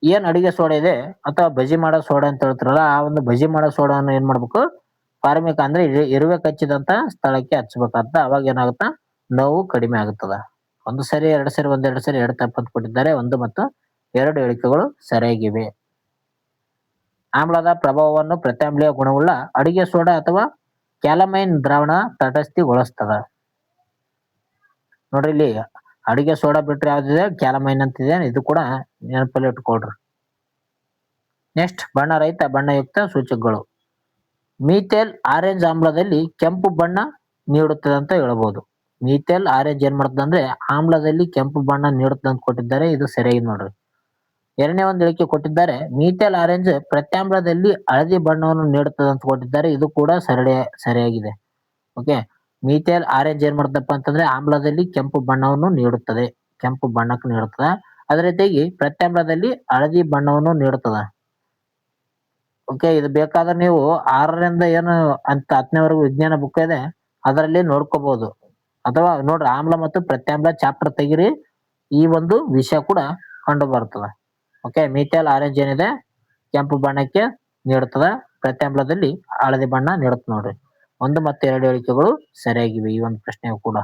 ಏನ್ ಅಡಿಗೆ ಸೋಡಾ ಇದೆ ಅಥವಾ ಬಜಿ ಮಾಡೋ ಸೋಡಾ ಅಂತ ಹೇಳ್ತಾರಲ್ಲ, ಆ ಒಂದು ಬಜಿ ಮಾಡೋ ಸೋಡಾವನ್ನು ಏನ್ ಮಾಡ್ಬೇಕು, ಫಾರ್ಮಿಕ್ ಅಂದ್ರೆ ಇರುವೆ ಕಚ್ಚಿದಂತ ಸ್ಥಳಕ್ಕೆ ಹಚ್ಬೇಕಾಗ್ತದ. ಅವಾಗ ಏನಾಗುತ್ತಾ ನೋವು ಕಡಿಮೆ ಆಗುತ್ತದ. 1 ಸರಿ 2 ಸರಿ 1 2 ಸರಿ 2 ತಪ್ಪಂತ ಕೊಟ್ಟಿದ್ದಾರೆ. 1 ಮತ್ತು 2 ಹೇಳಿಕೆಗಳು ಸರಿಯಾಗಿವೆ. ಆಮ್ಲದ ಪ್ರಭಾವವನ್ನು ಪ್ರತ್ಯಾಮ್ಲೀಯ ಗುಣವುಳ್ಳ ಅಡಿಗೆ ಸೋಡಾ ಅಥವಾ ಕ್ಯಾಲಮೈನ್ ದ್ರಾವಣ ತಟಸ್ಥಿಗೊಳಿಸ್ತದ. ನೋಡ್ರಿ, ಇಲ್ಲಿ ಅಡಿಗೆ ಸೋಡಾ ಬಿಟ್ರೆ ಯಾವ್ದಿದೆ, ಕ್ಯಾಲಮೈನ್ ಅಂತಿದೆ. ಇದು ಕೂಡ ನೆನಪಲ್ಲಿ ಇಟ್ಕೊಳ್ರಿ. ನೆಕ್ಸ್ಟ್, ಬಣ್ಣರಹಿತ ಬಣ್ಣಯುಕ್ತ ಸೂಚಕಗಳು. ಮೀಥೇಲ್ ಆರೆಂಜ್ ಆಮ್ಲದಲ್ಲಿ ಕೆಂಪು ಬಣ್ಣ ನೀಡುತ್ತದೆ ಅಂತ ಹೇಳ್ಬೋದು. ಮೀಥೇಲ್ ಆರೆಂಜ್ ಏನ್ ಮಾಡ್ತದೆ ಅಂದ್ರೆ ಆಮ್ಲದಲ್ಲಿ ಕೆಂಪು ಬಣ್ಣ ನೀಡುತ್ತದೆ ಅಂತ ಕೊಟ್ಟಿದ್ದಾರೆ. ಇದು ಸರಿಯಾಗಿ ನೋಡ್ರಿ. 2ನೇ ಒಂದು ಹೇಳಿಕೆ ಕೊಟ್ಟಿದ್ದಾರೆ. ಮೀಥೇಲ್ ಆರೆಂಜ್ ಪ್ರತ್ಯಾಮ್ಲದಲ್ಲಿ ಹಳದಿ ಬಣ್ಣವನ್ನು ನೀಡುತ್ತದೆ ಅಂತ ಕೊಟ್ಟಿದ್ದಾರೆ. ಇದು ಕೂಡ ಸರಿಯಾಗಿದೆ. ಓಕೆ, ಮೀಥೇಲ್ ಆರೆಂಜ್ ಏನ್ ಮಾಡ್ತಪ್ಪ ಅಂತಂದ್ರೆ ಆಮ್ಲದಲ್ಲಿ ಕೆಂಪು ಬಣ್ಣವನ್ನು ನೀಡುತ್ತದೆ, ಕೆಂಪು ಬಣ್ಣಕ್ಕೆ ನೀಡುತ್ತದೆ. ಅದೇ ರೀತಿಯಾಗಿ ಪ್ರತ್ಯಾಮ್ಲದಲ್ಲಿ ಹಳದಿ ಬಣ್ಣವನ್ನು ನೀಡುತ್ತದೆ. ಓಕೆ, ಇದು ಬೇಕಾದ್ರೆ ನೀವು 6ರಿಂದ ಏನು ಅಂತ 10ನೇವರೆಗೂ ವಿಜ್ಞಾನ ಬುಕ್ ಇದೆ, ಅದರಲ್ಲಿ ನೋಡ್ಕೋಬಹುದು. ಅಥವಾ ನೋಡ್ರಿ, ಆಮ್ಲ ಮತ್ತು ಪ್ರತ್ಯಾಮ್ಲ ಚಾಪ್ಟರ್ ತೆಗಿರಿ, ಈ ಒಂದು ವಿಷಯ ಕೂಡ ಕಂಡು ಬರ್ತದೆ. ಓಕೆ, ಮೀಥೇಲ್ ಆರೆಂಜ್ ಏನಿದೆ ಕೆಂಪು ಬಣ್ಣಕ್ಕೆ ನೀಡುತ್ತದೆ, ಪ್ರತ್ಯಾಮ್ಲದಲ್ಲಿ ಹಳದಿ ಬಣ್ಣ ನೀಡುತ್ತೆ ನೋಡ್ರಿ. 1 ಮತ್ತು 2 ಹೇಳಿಕೆಗಳು ಸರಿಯಾಗಿವೆ ಈ ಒಂದು ಪ್ರಶ್ನೆಯು ಕೂಡ.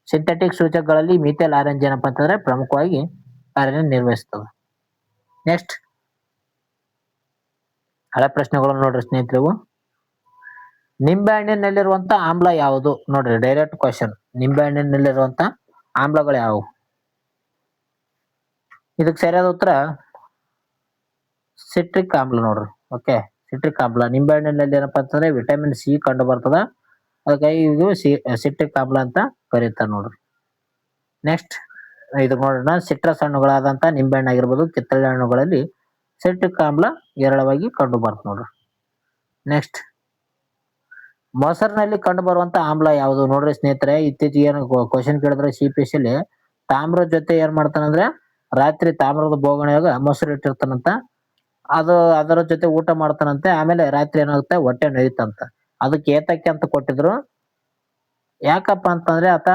ಸಿಂಥೆಟಿಕ್ ಸೂಚಕಗಳಲ್ಲಿ ಮೀಥೇಲ್ ಆರೆಂಜ್ ಏನಪ್ಪಾ ಅಂತಂದ್ರೆ ಪ್ರಮುಖವಾಗಿ ಕಾರ್ಯನಿರ್ವಹಿಸ್ತದೆ. ನೆಕ್ಸ್ಟ್, ಹಳೆ ಪ್ರಶ್ನೆಗಳು ನೋಡ್ರಿ ಸ್ನೇಹಿತರೆ. ನಿಂಬೆ ಹಣ್ಣಿನಲ್ಲಿರುವಂತ ಆಮ್ಲ ಯಾವುದು? ನೋಡ್ರಿ, ಡೈರೆಕ್ಟ್ ಕ್ವಶನ್. ನಿಂಬೆ ಹಣ್ಣಿನಲ್ಲಿರುವಂತ ಆಮ್ಲಗಳು ಯಾವುವು? ಇದಕ್ಕೆ ಸರಿಯಾದ ಉತ್ತರ ಸಿಟ್ರಿಕ್ ಆಮ್ಲ ನೋಡ್ರಿ. ಓಕೆ, ಸಿಟ್ರಿಕ್ ಆಮ್ಲ. ನಿಂಬೆ ಹಣ್ಣಿನಲ್ಲಿ ಏನಪ್ಪಾ ಅಂತಂದ್ರೆ ವಿಟಮಿನ್ ಸಿ ಕಂಡು ಬರ್ತದ. ಅದಕ್ಕಾಗಿ ಇದು ಸಿಟ್ರಿಕ್ ಆಮ್ಲ ಅಂತ ಕರೀತಾರೆ ನೋಡ್ರಿ. ನೆಕ್ಸ್ಟ್, ಇದು ನೋಡೋಣ. ಸಿಟ್ರಸ್ ಹಣ್ಣುಗಳಾದಂತ ನಿಂಬೆ ಹಣ್ಣು ಆಗಿರ್ಬೋದು, ಕಿತ್ತಳೆ ಹಣ್ಣುಗಳಲ್ಲಿ ಸಿಟ್ರಿಕ್ ಆಮ್ಲ ಹೇರಳವಾಗಿ ಕಂಡು ಬರ್ತದೆ ನೋಡ್ರಿ. ನೆಕ್ಸ್ಟ್, ಮೊಸರಿನಲ್ಲಿ ಕಂಡು ಬರುವಂತ ಆಮ್ಲ ಯಾವುದು? ನೋಡ್ರಿ ಸ್ನೇಹಿತರೆ, ಇತ್ತೀಚೆಗೆ ಏನು ಕ್ವಶನ್ ಕೇಳಿದ್ರೆ CPSC ಅಲ್ಲಿ ತಾಮ್ರದ ಜೊತೆ ಏನ್ ಮಾಡ್ತಾನಂದ್ರೆ ರಾತ್ರಿ ತಾಮ್ರದ ಬೋಗಣಿಯಾಗ ಮೊಸರು ಇಟ್ಟಿರ್ತಾನಂತ. ಅದರ ಜೊತೆ ಊಟ ಮಾಡ್ತಾನಂತೆ. ಆಮೇಲೆ ರಾತ್ರಿ ಏನಾಗುತ್ತೆ, ಹೊಟ್ಟೆ ನೋಯುತ್ತಂತ. ಅದಕ್ಕೆ ಏತಕ್ಕೆ ಅಂತ ಕೊಟ್ಟಿದ್ರು. ಯಾಕಪ್ಪ ಅಂತಂದ್ರೆ ಆತ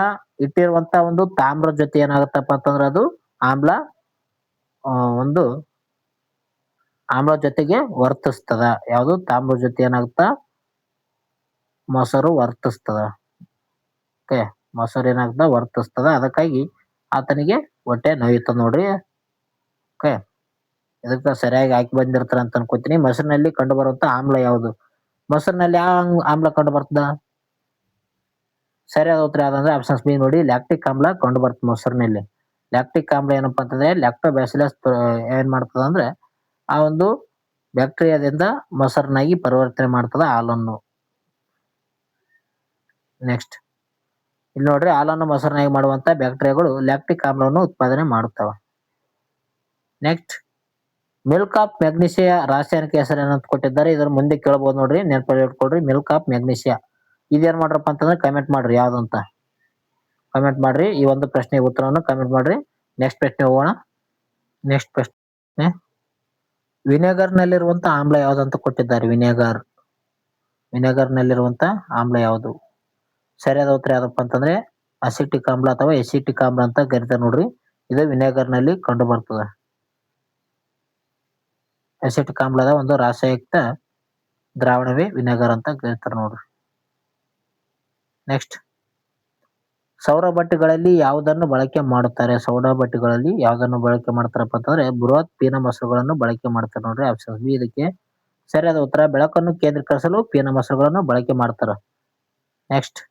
ಇಟ್ಟಿರುವಂತ ಒಂದು ತಾಮ್ರ ಜೊತೆ ಏನಾಗುತ್ತಪ್ಪ ಅಂತಂದ್ರೆ ಅದು ಆಮ್ಲ ಒಂದು ಆಮ್ಲ ಜೊತೆಗೆ ವರ್ತಿಸ್ತದ. ಯಾವುದು? ತಾಮ್ರ ಜೊತೆ ಏನಾಗುತ್ತ ಮೊಸರು ವರ್ತಿಸ್ತದ. ಓಕೆ, ಮೊಸರು ಏನಾಗ್ತದ ವರ್ತಿಸ್ತದ. ಅದಕ್ಕಾಗಿ ಆತನಿಗೆ ಹೊಟ್ಟೆ ನೋಯುತ್ತ ನೋಡ್ರಿ. ಓಕೆ, ಇದಕ್ಕೆ ಸರಿಯಾಗಿ ಹಾಕಿ ಬಂದಿರ್ತಾರ ಅಂತ ಅನ್ಕೋತೀನಿ. ಮೊಸರಿನಲ್ಲಿ ಕಂಡು ಬರುವಂತ ಆಮ್ಲ ಯಾವುದು? ಮೊಸರಿನಲ್ಲಿ ಯಾವ ಆಮ್ಲ ಕಂಡು ಬರ್ತದ? ಸರಿಯಾದ ಉತ್ತರ ಯಾವ್ದಂದ್ರೆ ಆಪ್ಷನ್ಸ್ ಬಿ ನೋಡಿ, ಲ್ಯಾಕ್ಟಿಕ್ ಆಮ್ಲ ಕಂಡು ಬರ್ತದೆ ಮೊಸರಿನಲ್ಲಿ. ಲ್ಯಾಕ್ಟಿಕ್ ಆಮ್ಲ ಏನಪ್ಪಾ ಅಂತಂದ್ರೆ ಲ್ಯಾಕ್ಟೋಬ್ಯಾಸಿಲಸ್ ಏನ್ ಮಾಡ್ತದ ಅಂದ್ರೆ ಆ ಒಂದು ಬ್ಯಾಕ್ಟೀರಿಯಾದಿಂದ ಮೊಸರನ್ನಾಗಿ ಪರಿವರ್ತನೆ ಮಾಡ್ತದ ಹಾಲನ್ನು. ನೆಕ್ಸ್ಟ್ ಇಲ್ಲಿ ನೋಡ್ರಿ, ಹಾಲನ್ನು ಮೊಸರನ್ನಾಗಿ ಮಾಡುವಂತ ಬ್ಯಾಕ್ಟೀರಿಯಾಗಳು ಲ್ಯಾಕ್ಟಿಕ್ ಆಮ್ಲವನ್ನು ಉತ್ಪಾದನೆ ಮಾಡುತ್ತವೆ. ನೆಕ್ಸ್ಟ್ ಮಿಲ್ಕ್ ಆಫ್ ಮ್ಯಾಗ್ನೀಸಿಯಾ ರಾಸಾಯನಿಕ ಹೆಸರು ಏನಂತ ಕೊಟ್ಟಿದ್ದಾರೆ, ಇದರ ಮುಂದೆ ಕೇಳಬಹುದು ನೋಡ್ರಿ, ನೆನಪಲ್ಲಿ ಇಟ್ಕೊಡ್ರಿ. ಮಿಲ್ಕ್ ಆಫ್ ಮ್ಯಾಗ್ನೀಸಿಯಾ ಇದೇನ್ ಮಾಡ್ರಪ್ಪ ಅಂತಂದ್ರೆ ಕಮೆಂಟ್ ಮಾಡ್ರಿ ಯಾವ್ದಂತ ಕಮೆಂಟ್ ಮಾಡ್ರಿ. ಈ ಒಂದು ಪ್ರಶ್ನೆಗೆ ಉತ್ತರವನ್ನು ಕಮೆಂಟ್ ಮಾಡ್ರಿ. ನೆಕ್ಸ್ಟ್ ಪ್ರಶ್ನೆ ಹೋಗೋಣ. ನೆಕ್ಸ್ಟ್ ಪ್ರಶ್ನೆ, ವಿನೆಗರ್ ನಲ್ಲಿರುವಂತ ಆಮ್ಲ ಯಾವ್ದಂತ ಕೊಟ್ಟಿದ್ದಾರೆ. ವಿನೆಗರ್ ನಲ್ಲಿರುವಂತ ಆಮ್ಲ ಯಾವುದು? ಸರಿಯಾದ ಉತ್ತರ ಯಾವ್ದಪ್ಪ ಅಂತಂದ್ರೆ ಅಸಿಟಿಕ್ ಆಮ್ಲ ಅಥವಾ ಎಸಿಟಿಕ್ ಆಮ್ಲ ಅಂತ ಕರಿತಾರೆ ನೋಡ್ರಿ. ಇದು ವಿನೆಗರ್ ನಲ್ಲಿ ಕಂಡು ಬರ್ತದೆ. ಅಸಿಟಿಕ್ ಆಮ್ಲದ ಒಂದು ರಾಸಾಯನಿಕ ದ್ರಾವಣವೇ ವಿನೆಗರ್ ಅಂತ ಕರೀತಾರೆ ನೋಡ್ರಿ. ನೆಕ್ಸ್ಟ್ ಸೌರ ಬಟ್ಟೆಗಳಲ್ಲಿ ಯಾವುದನ್ನು ಬಳಕೆ ಮಾಡುತ್ತಾರೆ? ಸೌರ ಬಟ್ಟೆಗಳಲ್ಲಿ ಯಾವುದನ್ನು ಬಳಕೆ ಮಾಡ್ತಾರಪ್ಪ ಅಂತಂದ್ರೆ ಬೃಹತ್ ಪೀನ ಮೊಸರುಗಳನ್ನು ಬಳಕೆ ಮಾಡ್ತಾರೆ ನೋಡ್ರಿ. ಆಪ್ಷನ್ ಬಿ ಇದಕ್ಕೆ ಸರಿಯಾದ ಉತ್ತರ. ಬೆಳಕನ್ನು ಕೇಂದ್ರೀಕರಿಸಲು ಪೀನ ಮೊಸರುಗಳನ್ನು ಬಳಕೆ ಮಾಡ್ತಾರ. ನೆಕ್ಸ್ಟ್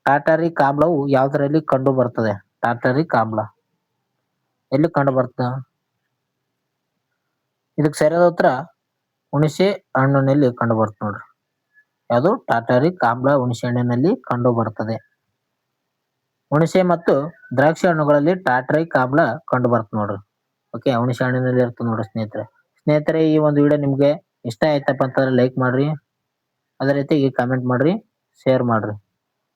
ಟಾಟಾರಿಕ್ ಆಮ್ಲವು ಯಾವುದರಲ್ಲಿ ಕಂಡು ಬರ್ತದೆ? ಟಾಟಾರಿಕ್ ಆಮ್ಲ ಎಲ್ಲಿ ಕಂಡು ಬರ್ತದೆ? ಇದಕ್ಕೆ ಸರಿಯಾದ ಉತ್ತರ ಹುಣಸೆ ಹಣ್ಣಿನಲ್ಲಿ ಕಂಡು ಬರ್ತದೆ ನೋಡ್ರಿ. ಯಾವುದು? ಟಾಟಾರಿಕ್ ಆಮ್ಲ ಹುಣಸೆ ಹಣ್ಣಿನಲ್ಲಿ ಕಂಡು ಬರ್ತದೆ. ಹುಣಸೆ ಮತ್ತು ದ್ರಾಕ್ಷಿ ಹಣ್ಣುಗಳಲ್ಲಿ ಟಾಟಾರಿಕ್ ಆಮ್ಲ ಕಂಡು ಬರ್ತದೆ ನೋಡ್ರಿ. ಓಕೆ, ಹುಣಸೆ ಹಣ್ಣಿನಲ್ಲಿ ಇರ್ತದೆ ನೋಡ್ರಿ ಸ್ನೇಹಿತರೆ. ಈ ಒಂದು ವಿಡಿಯೋ ನಿಮ್ಗೆ ಇಷ್ಟ ಆಯ್ತಪ್ಪ ಅಂತಂದ್ರೆ ಲೈಕ್ ಮಾಡ್ರಿ, ಅದೇ ರೀತಿ ಈ ಕಾಮೆಂಟ್ ಮಾಡ್ರಿ, ಶೇರ್ ಮಾಡ್ರಿ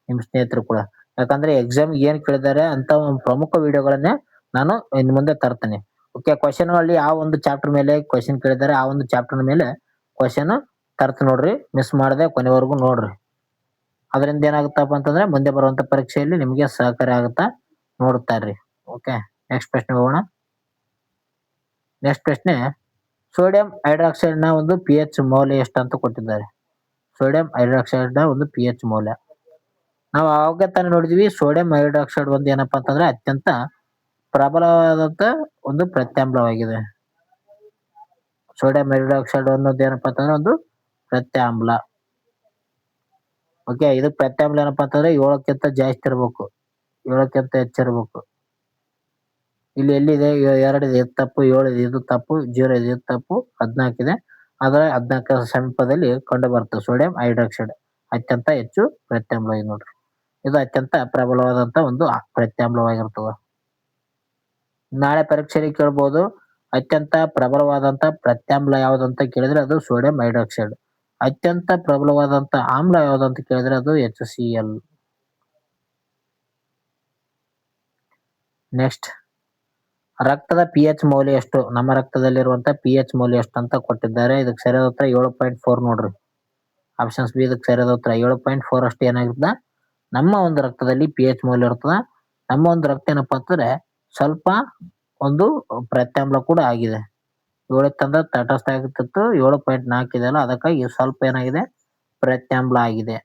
ನಿಮ್ ಸ್ನೇಹಿತರು ಕೂಡ. ಯಾಕಂದ್ರೆ ಎಕ್ಸಾಮ್ ಏನ್ ಕೇಳಿದ್ದಾರೆ ಅಂತ ಒಂದು ಪ್ರಮುಖ ವಿಡಿಯೋಗಳನ್ನೇ ನಾನು ಇನ್ನು ಮುಂದೆ ತರ್ತೇನೆ. ಓಕೆ, ಕ್ವಶನ್ ಅಲ್ಲಿ ಆ ಒಂದು ಚಾಪ್ಟರ್ ಮೇಲೆ ಕ್ವಶನ್ ಕೇಳಿದ್ದಾರೆ, ಆ ಒಂದು ಚಾಪ್ಟರ್ ಮೇಲೆ ಕ್ವಶನ್ ತರ್ತ ನೋಡ್ರಿ. ಮಿಸ್ ಮಾಡದೆ ಕೊನೆವರೆಗೂ ನೋಡ್ರಿ. ಅದರಿಂದ ಏನಾಗುತ್ತಪ್ಪ ಅಂತಂದ್ರೆ ಮುಂದೆ ಬರುವಂತ ಪರೀಕ್ಷೆಯಲ್ಲಿ ನಿಮಗೆ ಸಹಕಾರಿ ಆಗುತ್ತಾ ನೋಡ್ತಾ ಇರ್ರಿ. ಓಕೆ, ನೆಕ್ಸ್ಟ್ ಪ್ರಶ್ನೆ ಹೋಗೋಣ. ನೆಕ್ಸ್ಟ್ ಪ್ರಶ್ನೆ, ಸೋಡಿಯಂ ಹೈಡ್ರಾಕ್ಸೈಡ್ ನ ಒಂದು pH ಮೌಲ್ಯ ಎಷ್ಟು ಅಂತ ಕೊಟ್ಟಿದ್ದಾರೆ. ಸೋಡಿಯಂ ಹೈಡ್ರಾಕ್ಸೈಡ್ ನ ಒಂದು pH ಮೌಲ್ಯ ನಾವು ಆವಾಗ ತಾನೇ ನೋಡಿದ್ವಿ. ಸೋಡಿಯಂ ಹೈಡ್ರಾಕ್ಸೈಡ್ ಒಂದು ಏನಪ್ಪಾ ಅಂತಂದ್ರೆ ಅತ್ಯಂತ ಪ್ರಬಲವಾದಂತ ಒಂದು ಪ್ರತ್ಯಾಮ್ಲವಾಗಿದೆ. ಸೋಡಿಯಂ ಹೈಡ್ರಾಕ್ಸೈಡ್ ಅನ್ನೋದು ಏನಪ್ಪಾ ಅಂತಂದ್ರೆ ಒಂದು ಪ್ರತ್ಯಾಮ್ಲ. ಓಕೆ, ಇದು ಪ್ರತ್ಯಾಮ್ಲ ಏನಪ್ಪಾ ಅಂತಂದ್ರೆ 7ಕ್ಕಿಂತ ಜಾಸ್ತಿ ಇರಬೇಕು, 7ಕ್ಕಿಂತ ಹೆಚ್ಚಿರಬೇಕು. ಇಲ್ಲಿ ಎಲ್ಲಿದೆ? 2 ಇದೆ, ಇದು ತಪ್ಪು. 7 ಇದೆ, ಇದು ತಪ್ಪು. 0 ಇದೆ, ಇದು ತಪ್ಪು. 14 ಇದೆ, ಆದರೆ 14 ಸಮೀಪದಲ್ಲಿ ಕಂಡು ಬರ್ತದೆ ಸೋಡಿಯಂ ಹೈಡ್ರಾಕ್ಸೈಡ್ ಅತ್ಯಂತ ಹೆಚ್ಚು ಪ್ರತ್ಯಾಮ್ಲ ಇದೆ ನೋಡ್ರಿ. ಇದು ಅತ್ಯಂತ ಪ್ರಬಲವಾದಂತ ಒಂದು ಪ್ರತ್ಯಾಮ್ಲವಾಗಿರ್ತದೆ. ನಾಳೆ ಪರೀಕ್ಷೆಯಲ್ಲಿ ಕೇಳ್ಬೋದು, ಅತ್ಯಂತ ಪ್ರಬಲವಾದಂತ ಪ್ರತ್ಯಾಮ್ಲ ಯಾವ್ದಂತ ಕೇಳಿದ್ರೆ ಅದು ಸೋಡಿಯಂ ಹೈಡ್ರಾಕ್ಸೈಡ್. ಅತ್ಯಂತ ಪ್ರಬಲವಾದಂತ ಆಮ್ಲ ಯಾವ್ದಂತ ಕೇಳಿದ್ರೆ ಅದು HCl. ನೆಕ್ಸ್ಟ್, ರಕ್ತದ pH ಮೌಲ್ಯ ಎಷ್ಟು? ನಮ್ಮ ರಕ್ತದಲ್ಲಿರುವಂತ pH ಮೌಲ್ಯ ಎಷ್ಟು ಅಂತ ಕೊಟ್ಟಿದ್ದಾರೆ. ಇದಕ್ಕೆ ಸರಿಯಾದ ಉತ್ತರ 7.4 ನೋಡ್ರಿ. ಆಪ್ಷನ್ಸ್ ಬಿ ಇದಕ್ಕೆ ಸರಿಯಾದ ಉತ್ತರ 7.4 ಅಷ್ಟು ಏನಾಗಿರ್ತದ ನಮ್ಮ ಒಂದು ರಕ್ತದಲ್ಲಿ pH ಮೌಲ್ಯ ಇರ್ತದ. ನಮ್ಮ ಒಂದು ರಕ್ತ ಏನಪ್ಪಾ ಅಂತಂದ್ರೆ ಸ್ವಲ್ಪ ಒಂದು ಪ್ರತ್ಯಾಮ್ಲ ಕೂಡ ಆಗಿದೆ. 7 ತಟಸ್ಥ ಆಗಿತ್ತು, 7.4 ಇದೆ ಅಲ್ಲ, ಅದಕ್ಕಾಗಿ ಸ್ವಲ್ಪ ಏನಾಗಿದೆ ಪ್ರತ್ಯಾಮ್ಲ ಆಗಿದೆ.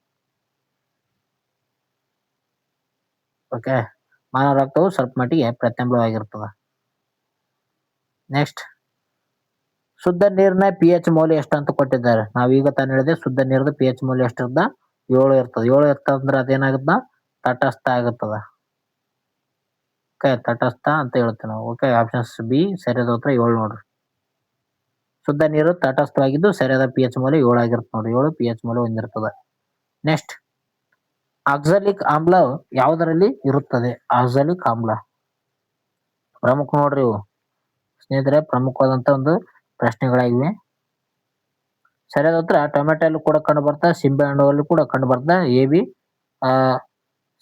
ಓಕೆ, ಮಾನವ ರಕ್ತವು ಸ್ವಲ್ಪ ಮಟ್ಟಿಗೆ ಪ್ರತ್ಯಾಮ್ಲವಾಗಿರ್ತದ. ನೆಕ್ಸ್ಟ್, ಶುದ್ಧ ನೀರಿನ pH ಮೌಲ್ಯ ಎಷ್ಟು ಅಂತ ಕೊಟ್ಟಿದ್ದಾರೆ. ನಾವೀಗ ತಾನು ಹೇಳಿದೆ ಶುದ್ಧ ನೀರಿನ pH ಮೌಲ್ಯ ಎಷ್ಟಿರ್ತದ? 7 ಇರ್ತದೆ. 7 ಇರ್ತಂದ್ರೆ ಅದೇನಾಗುತ್ತ? ತಟಸ್ಥ ಆಗುತ್ತದ. ಓಕೆ, ತಟಸ್ಥ ಅಂತ ಹೇಳ್ತೇವೆ ನಾವು. ಓಕೆ, ಆಪ್ಷನ್ಸ್ ಬಿ ಸರಿಯಾದ ಉತ್ತರ 7 ನೋಡ್ರಿ. ಶುದ್ಧ ನೀರು ತಟಸ್ಥವಾಗಿದ್ದು ಸರಿಯಾದ pH ಮೌಲ್ಯ 7 ಆಗಿರುತ್ತೆ ನೋಡ್ರಿ. 7 pH ಮೌಲ್ಯ ಹೊಂದಿರ್ತದೆ. ನೆಕ್ಸ್ಟ್, ಆಕ್ಸಾಲಿಕ್ ಆಮ್ಲ ಯಾವುದರಲ್ಲಿ ಇರುತ್ತದೆ? ಆಕ್ಸಾಲಿಕ್ ಆಮ್ಲ ಪ್ರಮುಖ ನೋಡ್ರಿ ಇವು ಸ್ನೇಹಿತರೆ, ಪ್ರಮುಖವಾದಂತ ಒಂದು ಪ್ರಶ್ನೆಗಳಾಗಿವೆ. ಸರಿಯಾದ ಉತ್ತರ ಟೊಮೆಟೊ ಕೂಡ ಕಂಡು ಬರ್ತಾ, ಸಿಂಬೆ ಹಣ್ಣುಗಳಲ್ಲಿ ಕೂಡ ಕಂಡು ಬರ್ತಾ. AB